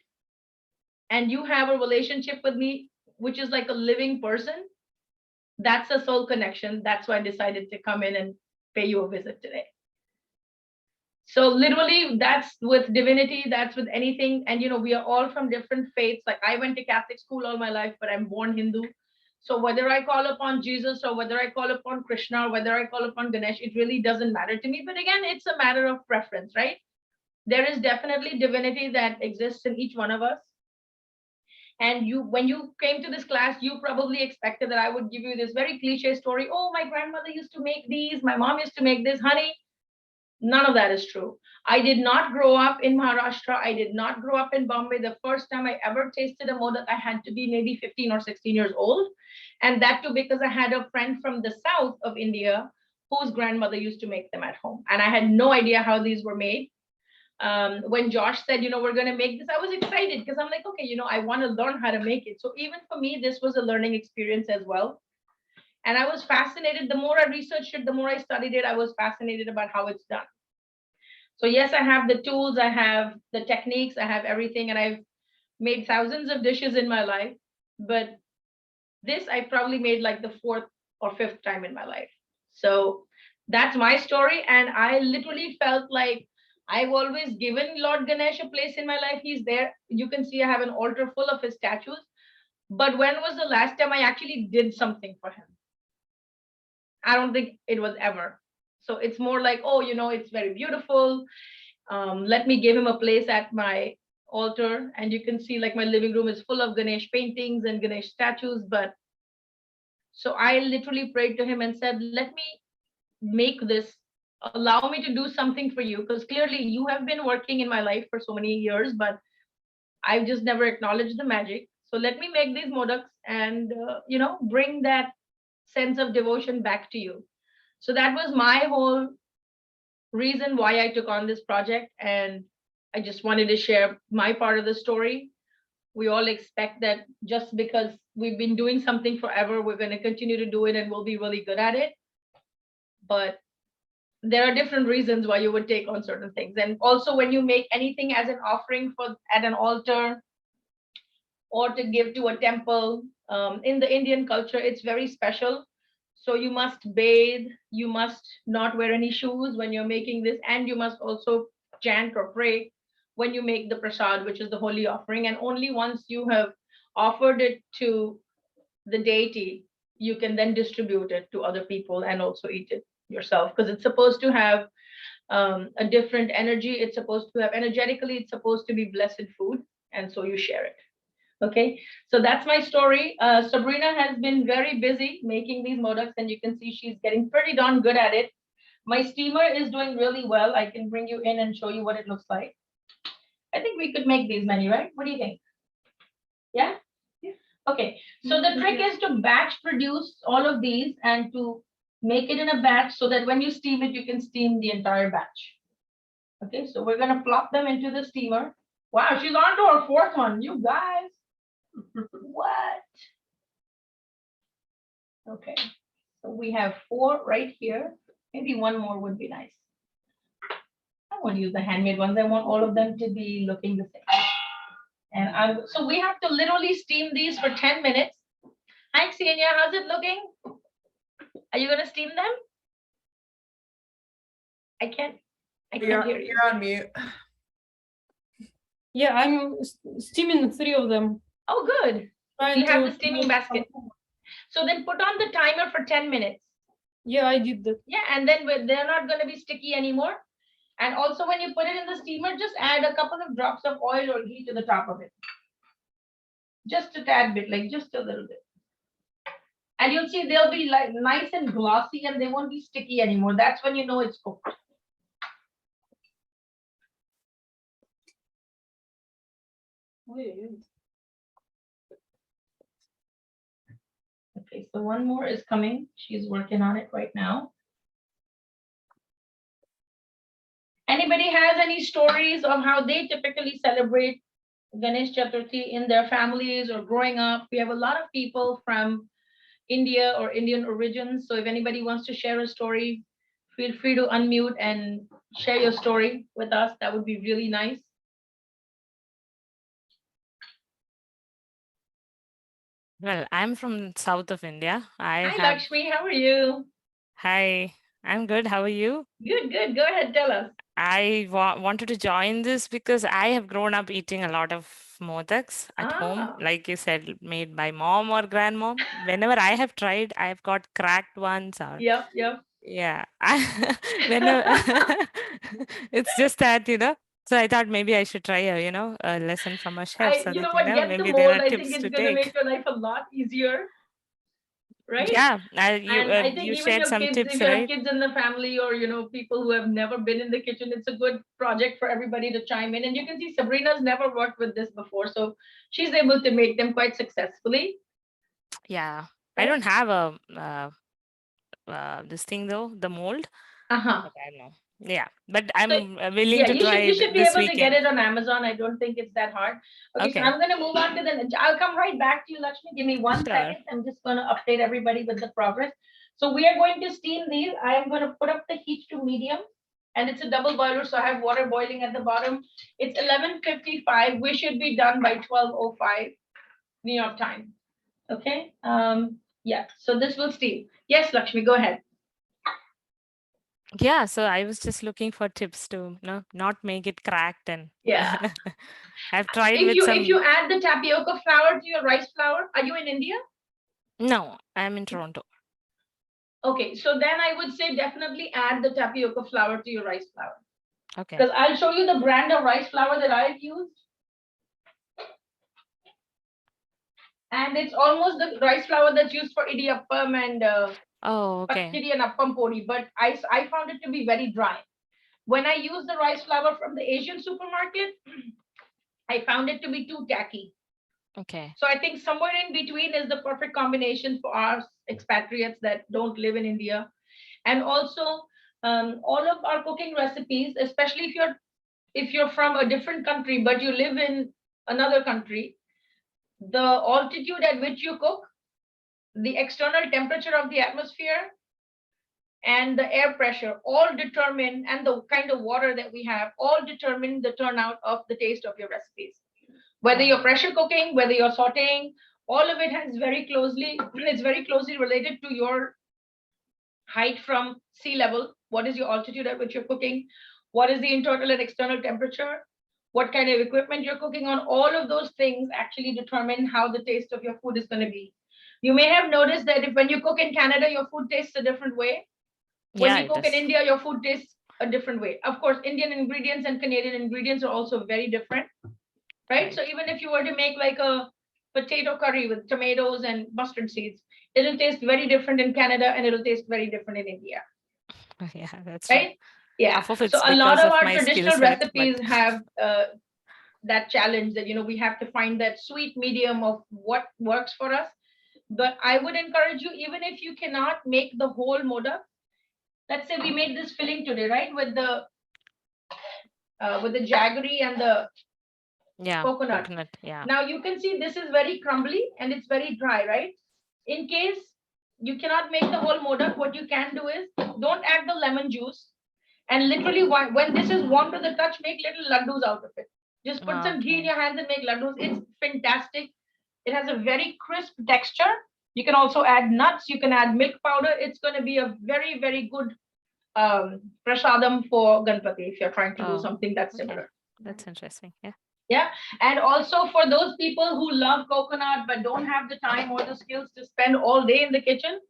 and you have a relationship with me, which is like a living person, that's a soul connection. That's why I decided to come in and pay you a visit today. So literally, that's with divinity, that's with anything. And you know, we are all from different faiths. Like I went to Catholic school all my life, but I'm born Hindu. So whether I call upon Jesus or whether I call upon Krishna or whether I call upon Ganesh, it really doesn't matter to me. But again, it's a matter of preference, right? There is definitely divinity that exists in each one of us. And you, when you came to this class, you probably expected that I would give you this very cliche story. Oh, my grandmother used to make these. My mom used to make this. Honey, none of that is true. I did not grow up in Maharashtra. I did not grow up in Bombay. The first time I ever tasted a modak, I had to be maybe 15 or 16 years old. And that too because I had a friend from the south of India whose grandmother used to make them at home. And I had no idea how these were made. When Josh said, you know, we're going to make this, I was excited because I'm like, okay, you know, I want to learn how to make it. So even for me, this was a learning experience as well. And I was fascinated. The more I researched it, the more I studied it, I was fascinated about how it's done. So yes, I have the tools, I have the techniques, I have everything, and I've made thousands of dishes in my life. But this I probably made like the 4th or 5th time in my life. So that's my story. And I literally felt like I've always given Lord Ganesh a place in my life. He's there. You can see I have an altar full of his statues. But when was the last time I actually did something for him? I don't think it was ever. So it's more like, oh, you know, it's very beautiful. Let me give him a place at my altar. And you can see like my living room is full of Ganesh paintings and Ganesh statues. But so I literally prayed to him and said, let me make this, allow me to do something for you, because clearly you have been working in my life for so many years, but I've just never acknowledged the magic. So let me make these modaks and you know, bring that sense of devotion back to you. So that was my whole reason why I took on this project. And I just wanted to share my part of the story. We all expect that just because we've been doing something forever, we're going to continue to do it and we'll be really good at it. But there are different reasons why you would take on certain things. And also when you make anything as an offering for at an altar or to give to a temple, in the Indian culture, it's very special. So you must bathe, you must not wear any shoes when you're making this, and you must also chant or pray when you make the prasad, which is the holy offering. And only once you have offered it to the deity, you can then distribute it to other people and also eat it yourself, because it's supposed to have a different energy. It's supposed to have energetically, it's supposed to be blessed food. And so you share it. Okay, so that's my story. Sabrina has been very busy making these modaks, and you can see she's getting pretty darn good at it. My steamer is doing really well. I can bring you in and show you what it looks like. I think we could make these many, right? What do you think? Yeah? Okay, so the trick is to batch produce all of these and to make it in a batch so that when you steam it, you can steam the entire batch. Okay, so we're gonna plop them into the steamer. Wow, she's on to her fourth one, you guys. What? Okay, so we have 4 right here. Maybe one more would be nice. I want to use the handmade ones. I want all of them to be looking the same. And so we have to literally steam these for 10 minutes. Hi, Xenia, how's it looking? Are you gonna steam them? I can't hear you. You're on mute. Yeah, I'm steaming 3 of them. Oh, good. Trying You have to the steaming make basket. So then put on the timer for 10 minutes. Yeah, I did that. Yeah, and then they're not going to be sticky anymore. And also when you put it in the steamer, just add a couple of drops of oil or ghee to the top of it. Just a tad bit, like just a little bit. And you'll see they'll be like nice and glossy and they won't be sticky anymore. That's when you know it's cooked. Okay, so one more is coming. She's working on it right now. Anybody has any stories of how they typically celebrate Ganesh Chaturthi in their families or growing up? We have a lot of people from India or Indian origins. So if anybody wants to share a story, feel free to unmute and share your story with us. That would be really nice. Well, I'm from south of India. Hi, Lakshmi. How are you? Hi, I'm good. How are you? Good, good. Go ahead, tell us. I wanted to join this because I have grown up eating a lot of modaks at home, Ah. like you said, made by mom or grandmom. Whenever I have tried, I've got cracked ones or Yep. yeah. Whenever it's just that, So I thought maybe I should try a lesson from a chef so You know that, what, get the maybe there mold. are I think tips it's to gonna make take. your life a lot easier. Right? Yeah, And I think you even shared your some kids, tips, if you have right? kids in the family or people who have never been in the kitchen, it's a good project for everybody to chime in. And you can see Sabrina's never worked with this before, so she's able to make them quite successfully. Yeah, I don't have a this thing though, the mold. Uh-huh. But I don't know. Yeah, but I'm willing Yeah, to you try should be this able to get weekend. it on Amazon. I don't think it's that hard. Okay, so Okay. I'm gonna move on to I'll come right back to you, Lakshmi. Give me one Sure. second. I'm just gonna update everybody with the progress. So we are going to steam these. I am gonna put up the heat to medium, and it's a double boiler, so I have water boiling at the bottom. It's 11:55. We should be done by 12:05 New York time. Okay. Yeah. So this will steam. Yes, Lakshmi, go ahead. Yeah, so I was just looking for tips to not make it cracked and Yeah. I've tried If with you add the tapioca flour to your rice flour, are you in India? No, I'm in Toronto. Okay, so then I would say definitely add the tapioca flour to your rice flour. Okay. Because I'll show you the brand of rice flour that I've used. And it's almost the rice flour that's used for idiyappam and pakistani and appam pori, but I found it to be very dry. When I use the rice flour from the Asian supermarket, I found it to be too tacky. Okay. So I think somewhere in between is the perfect combination for our expatriates that don't live in India. And also all of our cooking recipes, especially if you're if you're from a different country, but you live in another country, the altitude at which you cook, the external temperature of the atmosphere, and the air pressure all determine, and the kind of water that we have, all determine the turnout of the taste of your recipes. Whether you're pressure cooking, whether you're sauteing, all of it has it's very closely related to your height from sea level. What is your altitude at which you're cooking? What is the internal and external temperature? What kind of equipment you're cooking on? All of those things actually determine how the taste of your food is going to be. You may have noticed that when you cook in Canada, your food tastes a different way. When Yeah, you it cook in does. India, your food tastes a different way. Of course, Indian ingredients and Canadian ingredients are also very different, right? So even if you were to make like a potato curry with tomatoes and mustard seeds, it'll taste very different in Canada and it'll taste very different in India, Yeah, that's true. right? Yeah. Half of it's So a because lot of of our my skill traditional set, but recipes have that challenge that, we have to find that sweet medium of what works for us. But I would encourage you, even if you cannot make the whole modak, let's say we made this filling today, right? With the jaggery and the yeah, coconut. yeah. Now you can see this is very crumbly and it's very dry, right? In case you cannot make the whole modak, what you can do is don't add the lemon juice, and literally when this is warm to the touch, make little laddus out of it. Just put some ghee in your hands and make laddus. It's fantastic. It has a very crisp texture. You can also add nuts. You can add milk powder. It's going to be a very, very good prasadam for Ganpati if you're trying to do Oh, something that's okay. similar. That's interesting. Yeah. Yeah. And also for those people who love coconut but don't have the time or the skills to spend all day in the kitchen,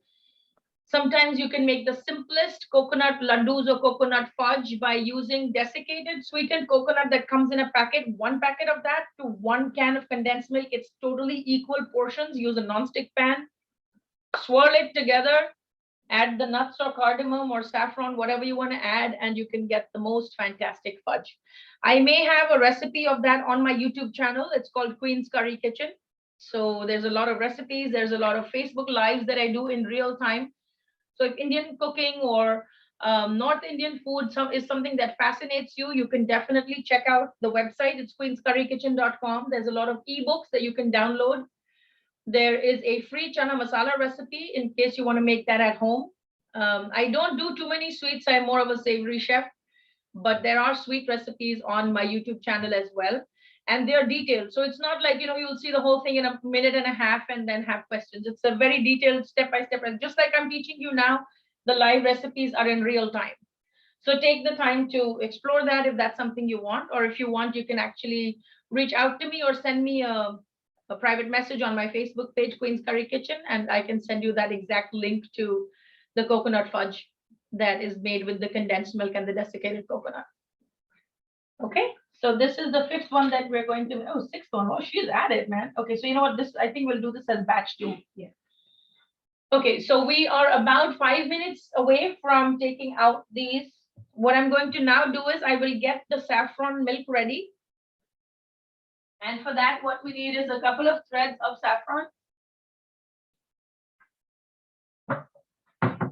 sometimes you can make the simplest coconut laddus or coconut fudge by using desiccated sweetened coconut that comes in a packet, one packet of that to 1 can of condensed milk. It's totally equal portions. Use a non-stick pan, swirl it together, add the nuts or cardamom or saffron, whatever you want to add, and you can get the most fantastic fudge. I may have a recipe of that on my YouTube channel. It's called Queen's Curry Kitchen. So there's a lot of recipes. There's a lot of Facebook Lives that I do in real time. So if Indian cooking or North Indian food is something that fascinates you, you can definitely check out the website. It's queenscurrykitchen.com. There's a lot of ebooks that you can download. There is a free chana masala recipe in case you want to make that at home. I don't do too many sweets. I'm more of a savory chef, but there are sweet recipes on my YouTube channel as well. And they're detailed. So it's not like, you'll see the whole thing in a minute and a half and then have questions. It's a very detailed step-by-step. Just like I'm teaching you now, the live recipes are in real time. So take the time to explore that if that's something you want, or if you want, you can actually reach out to me or send me a private message on my Facebook page, Queen's Curry Kitchen, and I can send you that exact link to the coconut fudge that is made with the condensed milk and the desiccated coconut. Okay, so this is the 5th one that we're going to, 6th one. Oh, she's at it, man. Okay, so you know what, I think we'll do this as batch 2. Yeah. Okay, so we are about 5 minutes away from taking out these. What I'm going to now do is I will get the saffron milk ready. And for that, what we need is a couple of threads of saffron.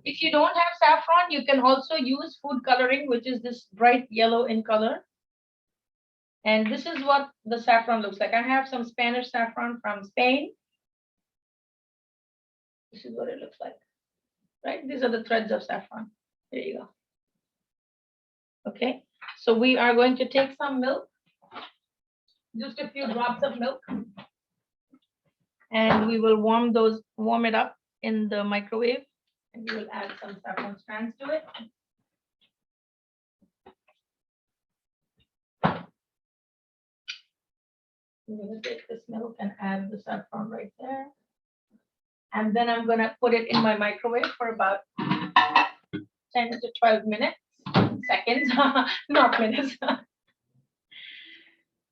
If you don't have saffron, you can also use food coloring, which is this bright yellow in color. And this is what the saffron looks like. I have some Spanish saffron from Spain. This is what it looks like, right? These are the threads of saffron. There you go. Okay, so we are going to take some milk, just a few drops of milk, and we will warm it up in the microwave, and we will add some saffron strands to it. I'm going to take this milk and add the saffron right there. And then I'm going to put it in my microwave for about 10 to 12 minutes, seconds, not minutes.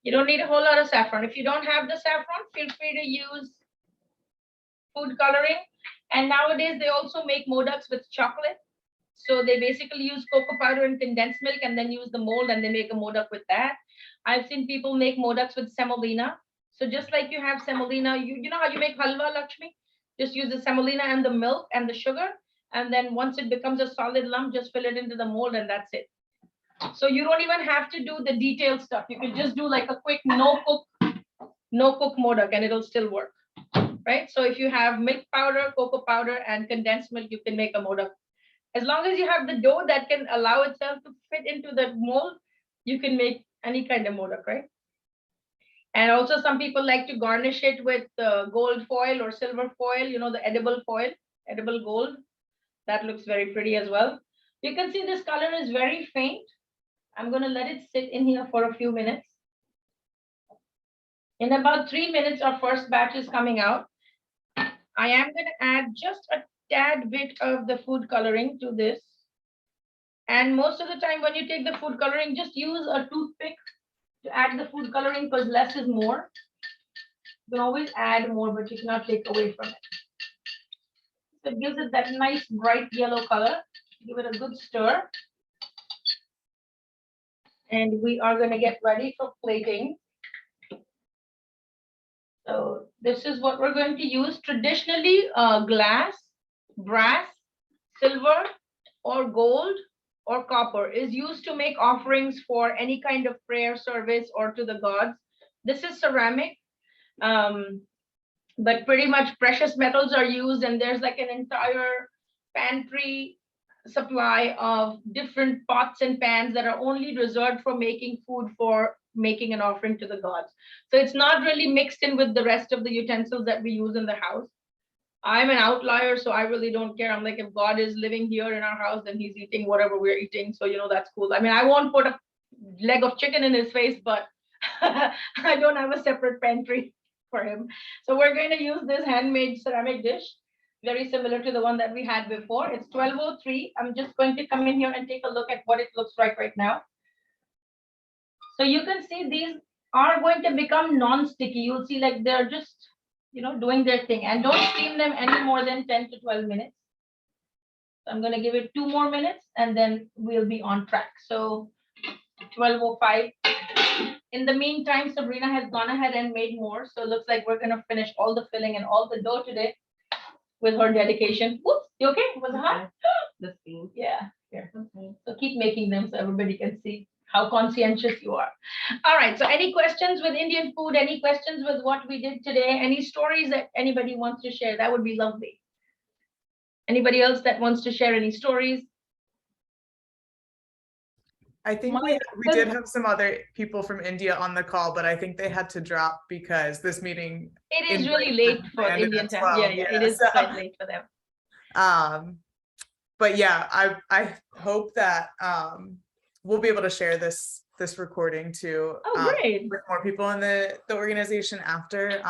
You don't need a whole lot of saffron. If you don't have the saffron, feel free to use food coloring. And nowadays they also make modaks with chocolate. So they basically use cocoa powder and condensed milk and then use the mold and they make a modak with that. I've seen people make modaks with semolina. So just like you have semolina, you know how you make halwa, Lakshmi? Just use the semolina and the milk and the sugar. And then once it becomes a solid lump, just fill it into the mold and that's it. So you don't even have to do the detailed stuff. You can just do like a quick no cook modak and it'll still work, right? So if you have milk powder, cocoa powder, and condensed milk, you can make a modak. As long as you have the dough that can allow itself to fit into the mold, you can make any kind of modak, right? And also some people like to garnish it with gold foil or silver foil, you know, the edible foil, edible gold. That looks very pretty as well. You can see this color is very faint. I'm going to let it sit in here for a few minutes. In about 3 minutes, our first batch is coming out. I am going to add just a tad bit of the food coloring to this. And most of the time when you take the food coloring, just use a toothpick to add the food coloring because less is more. You can always add more, but you cannot take away from it. So it gives it that nice bright yellow color. Give it a good stir. And we are going to get ready for plating. So this is what we're going to use. Traditionally, glass, brass, silver, or gold, or copper is used to make offerings for any kind of prayer service or to the gods. This is ceramic, but pretty much precious metals are used, and there's like an entire pantry supply of different pots and pans that are only reserved for making food for making an offering to the gods. So it's not really mixed in with the rest of the utensils that we use in the house. I'm an outlier, so I really don't care. I'm like, if God is living here in our house, then he's eating whatever we're eating. So, you know, that's cool. I mean, I won't put a leg of chicken in his face, but I don't have a separate pantry for him. So we're going to use this handmade ceramic dish, very similar to the one that we had before. It's 12:03. I'm just going to come in here and take a look at what it looks like right now. So you can see these are going to become non-sticky. You'll see like they're just, you know, doing their thing, and don't steam them any more than 10 to 12 minutes. So I'm going to give it 2 more minutes and then we'll be on track. So 12:05. In the meantime, Sabrina has gone ahead and made more. So it looks like we're going to finish all the filling and all the dough today with her dedication. Whoops, you okay? Was it hot? The steam. Yeah, here. So keep making them so everybody can see how conscientious you are. All right, so any questions with Indian food? Any questions with what we did today? Any stories that anybody wants to share? That would be lovely. Anybody else that wants to share any stories? I think we did have some other people from India on the call, but I think they had to drop because this meeting. It is really late for Indian time. Yeah, it is quite late for them. But yeah, I hope that we'll be able to share this recording to with more people in the organization after.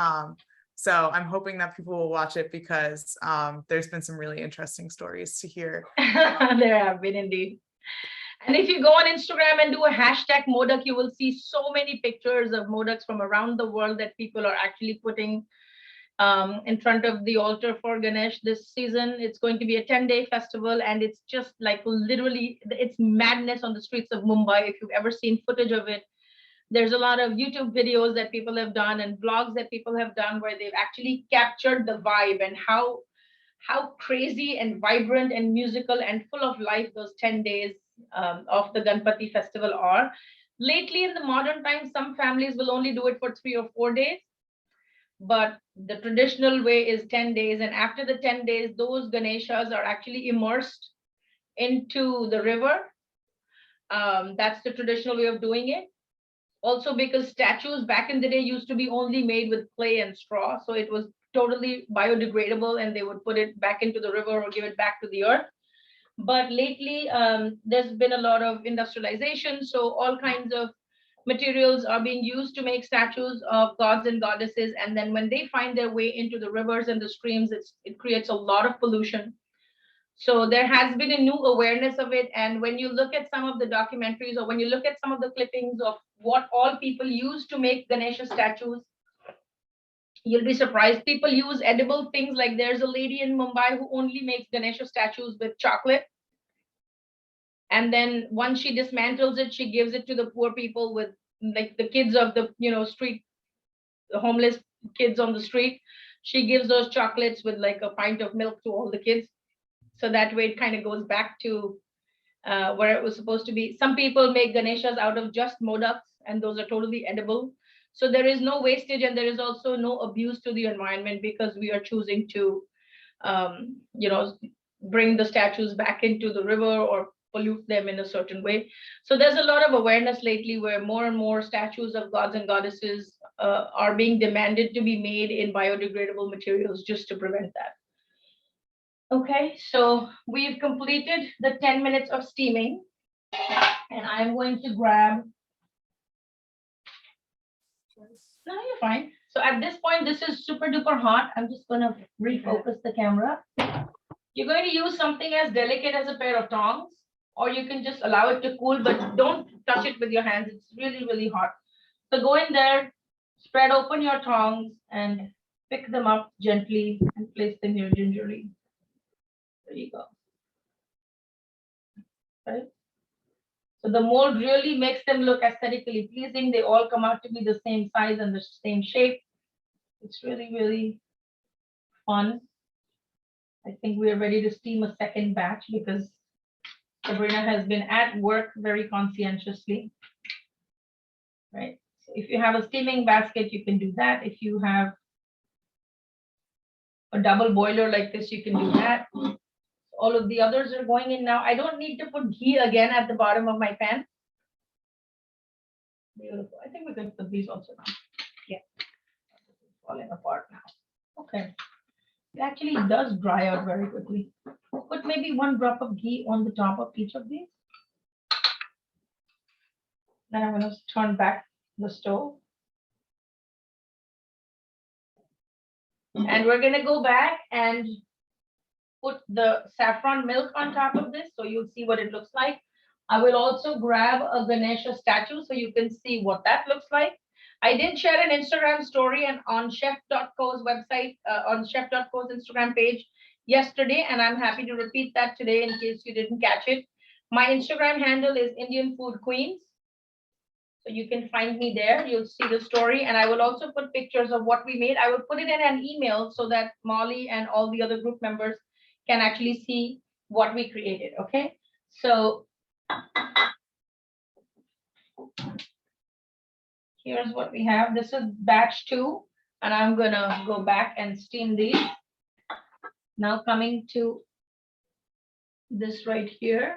So I'm hoping that people will watch it because there's been some really interesting stories to hear. There have been indeed. And if you go on Instagram and do a hashtag Modak, you will see so many pictures of Modaks from around the world that people are actually putting in front of the altar for Ganesh this season. It's going to be a 10-day festival, and it's just like literally, it's madness on the streets of Mumbai. If you've ever seen footage of it, there's a lot of YouTube videos that people have done and blogs that people have done where they've actually captured the vibe and how crazy and vibrant and musical and full of life those 10 days of the Ganpati festival are. Lately, in the modern times, some families will only do it for 3 or 4 days. But the traditional way is 10 days. And after the 10 days, those Ganeshas are actually immersed into the river. That's the traditional way of doing it. Also, because statues back in the day used to be only made with clay and straw. So it was totally biodegradable, and they would put it back into the river or give it back to the earth. But lately, there's been a lot of industrialization. So all kinds of materials are being used to make statues of gods and goddesses. And then when they find their way into the rivers and the streams, it creates a lot of pollution. So there has been a new awareness of it. And when you look at some of the documentaries or when you look at some of the clippings of what all people use to make Ganesha statues, you'll be surprised. People use edible things. Like there's a lady in Mumbai who only makes Ganesha statues with chocolate. And then once she dismantles it, she gives it to the poor people with like the kids of the, street, the homeless kids on the street. She gives those chocolates with like a pint of milk to all the kids. So that way it kind of goes back to where it was supposed to be. Some people make Ganeshas out of just modaks, and those are totally edible. So there is no wastage, and there is also no abuse to the environment because we are choosing to, bring the statues back into the river or pollute them in a certain way. So there's a lot of awareness lately where more and more statues of gods and goddesses are being demanded to be made in biodegradable materials just to prevent that. Okay, so we've completed the 10 minutes of steaming, and I'm going to grab. No, you're fine. So at this point, this is super duper hot. I'm just going to refocus the camera. You're going to use something as delicate as a pair of tongs, or you can just allow it to cool, but don't touch it with your hands. It's really, really hot. So go in there, spread open your tongs, and pick them up gently and place them here gingerly. There you go. Right? So the mold really makes them look aesthetically pleasing. They all come out to be the same size and the same shape. It's really, really fun. I think we are ready to steam a second batch because Sabrina has been at work very conscientiously. Right? So if you have a steaming basket, you can do that. If you have a double boiler like this, you can do that. All of the others are going in now. I don't need to put ghee again at the bottom of my pan. Beautiful. I think we can put these also now. Yeah. It's falling apart now. Okay. It actually does dry out very quickly. Put maybe 1 drop of ghee on the top of each of these. Then I'm going to turn back the stove. And we're going to go back and put the saffron milk on top of this, so you'll see what it looks like. I will also grab a Ganesha statue so you can see what that looks like. I did share an Instagram story and on chef.co's website, on chef.co's Instagram page yesterday, and I'm happy to repeat that today in case you didn't catch it. My Instagram handle is Indian Food Queens. So you can find me there. You'll see the story, and I will also put pictures of what we made. I will put it in an email so that Molly and all the other group members can actually see what we created, okay? So here's what we have. This is batch 2, and I'm gonna go back and steam these. Now coming to this right here.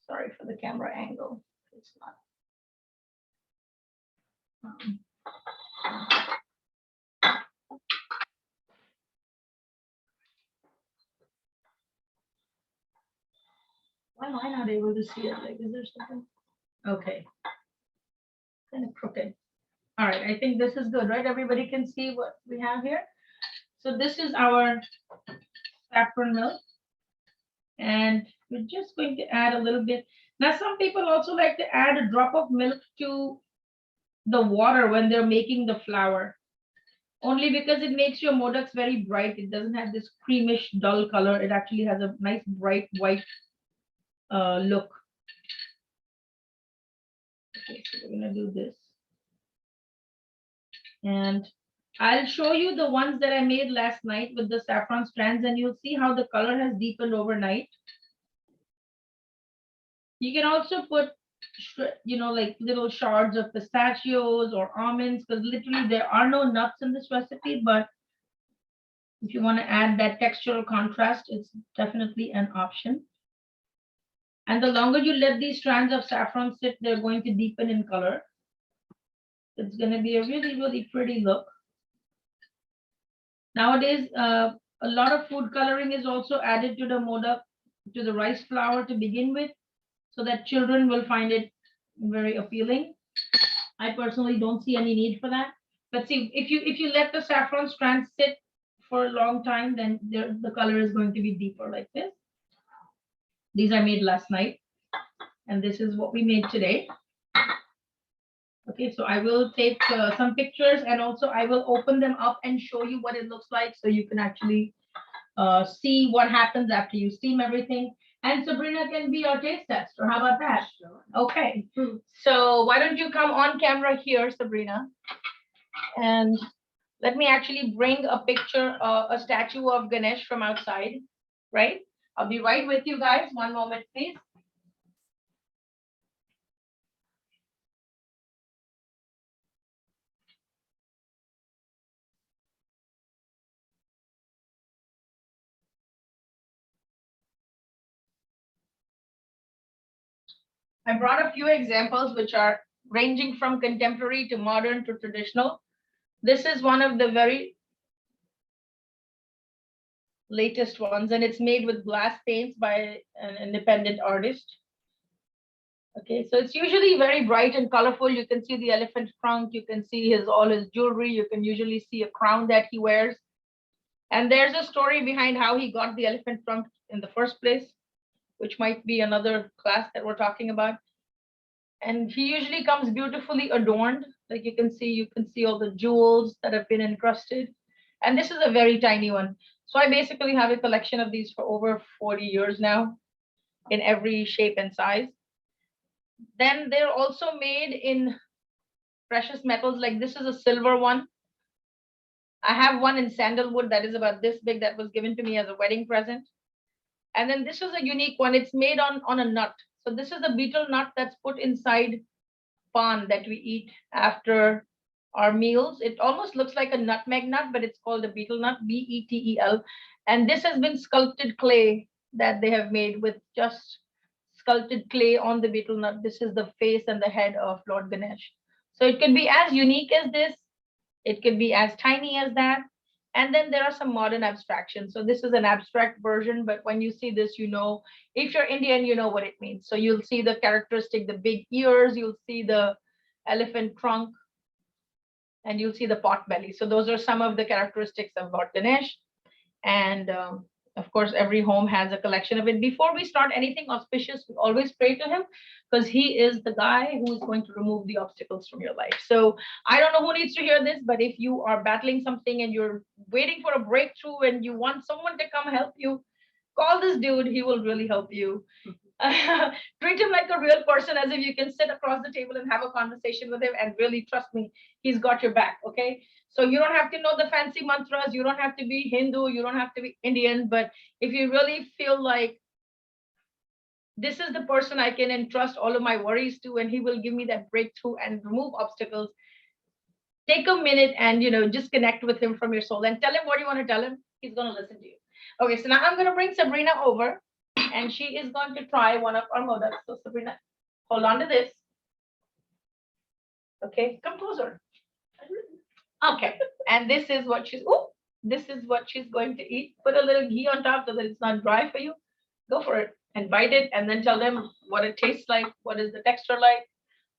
Sorry for the camera angle. It's not. Why am I not able to see it? Like, is there something? Okay. Kind of crooked. All right, I think this is good, right? Everybody can see what we have here. So this is our saffron milk. And we're just going to add a little bit. Now, some people also like to add a drop of milk to the water when they're making the flour. Only because it makes your modaks very bright. It doesn't have this creamish, dull color. It actually has a nice, bright, white look. Okay, so we're gonna do this. And I'll show you the ones that I made last night with the saffron strands, and you'll see how the color has deepened overnight. You can also put, like little shards of pistachios or almonds, because literally there are no nuts in this recipe, but if you want to add that textural contrast, it's definitely an option. And the longer you let these strands of saffron sit, they're going to deepen in color. It's going to be a really, really pretty look. Nowadays, a lot of food coloring is also added to the modak, to the rice flour to begin with, so that children will find it very appealing. I personally don't see any need for that. But see, if you let the saffron strands sit for a long time, then the color is going to be deeper like this. These I made last night, and this is what we made today. Okay, so I will take some pictures, and also I will open them up and show you what it looks like, so you can actually see what happens after you steam everything. And Sabrina can be our taste tester. How about that? Sure. Okay. So why don't you come on camera here, Sabrina? And let me actually bring a picture, a statue of Ganesh from outside, right? I'll be right with you guys. One moment, please. I brought a few examples which are ranging from contemporary to modern to traditional. This is one of the very latest ones, and it's made with glass paints by an independent artist. Okay, so it's usually very bright and colorful. You can see the elephant trunk, you can see all his jewelry, you can usually see a crown that he wears. And there's a story behind how he got the elephant trunk in the first place, which might be another class that we're talking about. And he usually comes beautifully adorned. Like you can see all the jewels that have been encrusted. And this is a very tiny one. So I basically have a collection of these for over 40 years now in every shape and size. Then they're also made in precious metals. Like this is a silver one. I have one in sandalwood that is about this big that was given to me as a wedding present. And then this is a unique one. It's made on a nut. So this is a betel nut that's put inside pan that we eat after our meals. It almost looks like a nutmeg nut, but it's called a betel nut, betel. And this has been sculpted clay that they have made with just sculpted clay on the betel nut. This is the face and the head of Lord Ganesh. So it could be as unique as this. It could be as tiny as that. And then there are some modern abstractions. So this is an abstract version, but when you see this, you know, if you're Indian, you know what it means. So you'll see the characteristic, the big ears, you'll see the elephant trunk, and you'll see the pot belly. So those are some of the characteristics of Lord Ganesh. And of course, every home has a collection of it. Before we start anything auspicious, we always pray to him because he is the guy who is going to remove the obstacles from your life. So I don't know who needs to hear this, but if you are battling something and you're waiting for a breakthrough and you want someone to come help you, call this dude. He will really help you. Treat him like a real person, as if you can sit across the table and have a conversation with him, and really trust me, he's got your back. Okay, so you don't have to know the fancy mantras, you don't have to be Hindu, you don't have to be Indian, but if you really feel like this is the person I can entrust all of my worries to, and he will give me that breakthrough and remove obstacles, take a minute and just connect with him from your soul and tell him what you want to tell him. He's going to listen to you. Okay, so now I'm going to bring Sabrina over, and she is going to try one of our modaks. So Sabrina, hold on to this. Okay, come closer. Okay, and this is what she's going to eat. Put a little ghee on top so that it's not dry for you. Go for it and bite it, and then tell them what it tastes like. What is the texture like?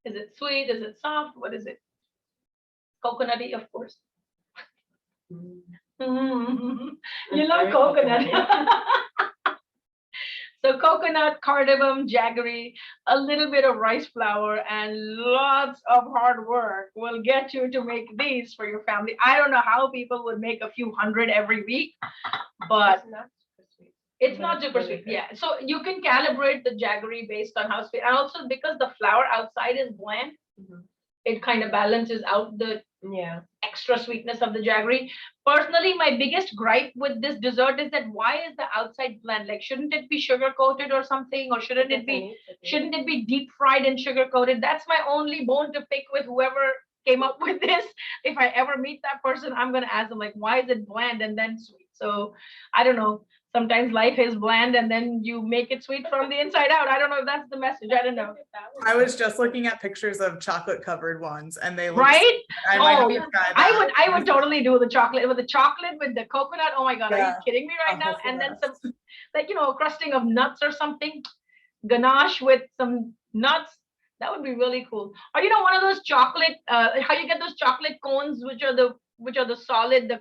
Is it sweet? Is it soft? What is it? Coconutty, of course. You love coconut. So coconut, cardamom, jaggery, a little bit of rice flour, and lots of hard work will get you to make these for your family. I don't know how people would make a few hundred every week, but it's not super sweet. Yeah. So you can calibrate the jaggery based on how sweet. And also because the flour outside is bland, it kind of balances out the extra sweetness of the jaggery. Personally, my biggest gripe with this dessert is that why is the outside bland? Like, shouldn't it be sugar coated or something, or shouldn't it be deep fried and sugar coated? That's my only bone to pick with whoever came up with this. If I ever meet that person, I'm gonna ask them, like, why is it bland and then sweet? So I don't know. Sometimes life is bland and then you make it sweet from the inside out. I don't know if that's the message. I don't know. I was just looking at pictures of chocolate covered ones, and they look right. I would totally do the chocolate with the coconut. Oh my God, are you kidding me right now? And then some, like, crusting of nuts or something, ganache with some nuts. That would be really cool. Or one of those chocolate, how you get those chocolate cones, which are the solid,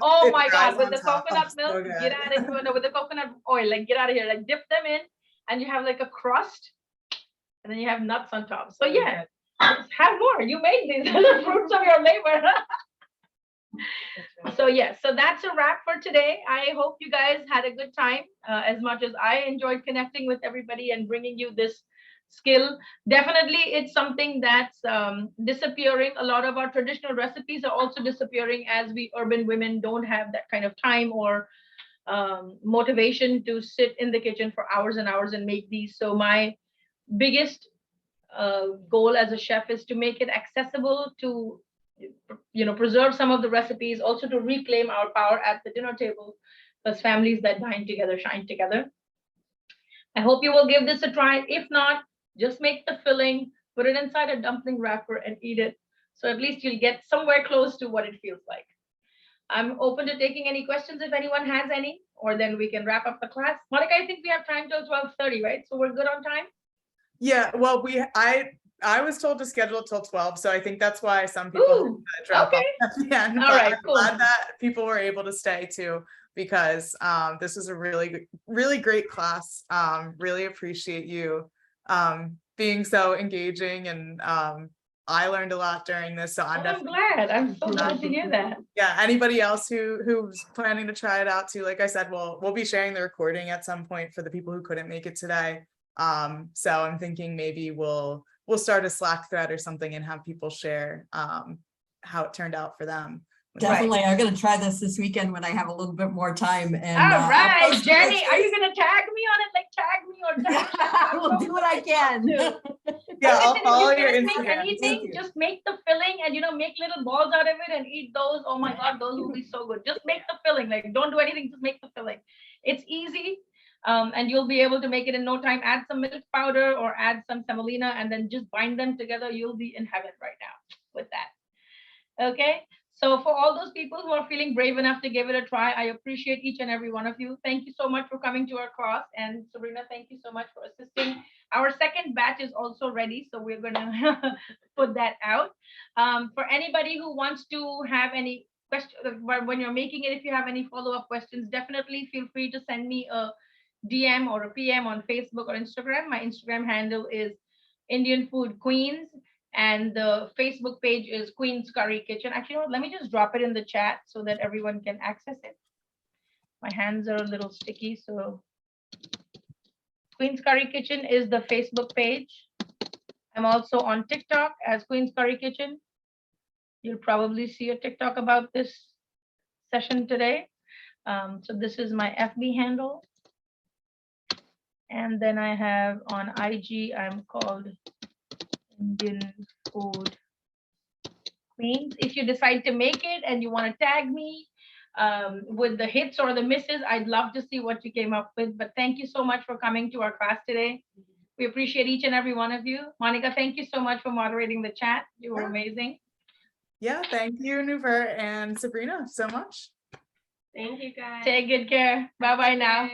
oh my God, with the coconut milk, get out of here, with the coconut oil, like get out of here, like dip them in, and you have like a crust, and then you have nuts on top. So yeah, have more. You made these the fruits of your labor. So yeah, so that's a wrap for today. I hope you guys had a good time, as much as I enjoyed connecting with everybody and bringing you this skill. Definitely, it's something that's disappearing. A lot of our traditional recipes are also disappearing as we urban women don't have that kind of time or motivation to sit in the kitchen for hours and hours and make these. So my biggest goal as a chef is to make it accessible, to preserve some of the recipes, also to reclaim our power at the dinner table, because families that dine together shine together. I hope you will give this a try. If not, just make the filling, put it inside a dumpling wrapper and eat it. So at least you'll get somewhere close to what it feels like. I'm open to taking any questions if anyone has any, or then we can wrap up the class. Monica, I think we have time till 12:30, right? So we're good on time? Yeah, well, I was told to schedule till 12, so I think that's why some people had to drop okay. off at the end. All But right, I'm cool. glad that people were able to stay too, because this was a really great class. Really appreciate you being so engaging, and I learned a lot during this. So I'm glad. I'm so glad to hear that. Yeah, anybody else who's planning to try it out too, like I said, we'll be sharing the recording at some point for the people who couldn't make it today. So I'm thinking maybe we'll start a Slack thread or something and have people share how it turned out for them. Definitely, I'm gonna try this weekend when I have a little bit more time. And all right, I'll post Jenny, pictures. are you gonna tag me on it? Like tag me or tag? I will do what I can. Yeah, I'll Listen, follow if you your guys make Instagram. anything, just make the filling and make little balls out of it and eat those. Oh my God, those will be so good. Just make the filling. Like, don't do anything, just make the filling. It's easy. And you'll be able to make it in no time. Add some milk powder or add some semolina and then just bind them together. You'll be in heaven right now with that. Okay. So for all those people who are feeling brave enough to give it a try, I appreciate each and every one of you. Thank you so much for coming to our class. And Sabrina, thank you so much for assisting. Our second batch is also ready, so we're going to put that out. For anybody who wants to have any questions, when you're making it, if you have any follow-up questions, definitely feel free to send me a DM or a PM on Facebook or Instagram. My Instagram handle is Indian Food Queens, and the Facebook page is Queen's Curry Kitchen. Actually, let me just drop it in the chat so that everyone can access it. My hands are a little sticky, so Queen's Curry Kitchen is the Facebook page. I'm also on TikTok as Queen's Curry Kitchen. You'll probably see a TikTok about this session today. So this is my FB handle. And then I have on IG, I'm called Indian Food Queens. If you decide to make it and you want to tag me with the hits or the misses, I'd love to see what you came up with. But thank you so much for coming to our class today. We appreciate each and every one of you. Monica, thank you so much for moderating the chat. You were amazing. Yeah, thank you, Nupur and Sabrina, so much. Thank you, guys. Take good care. Bye-bye now.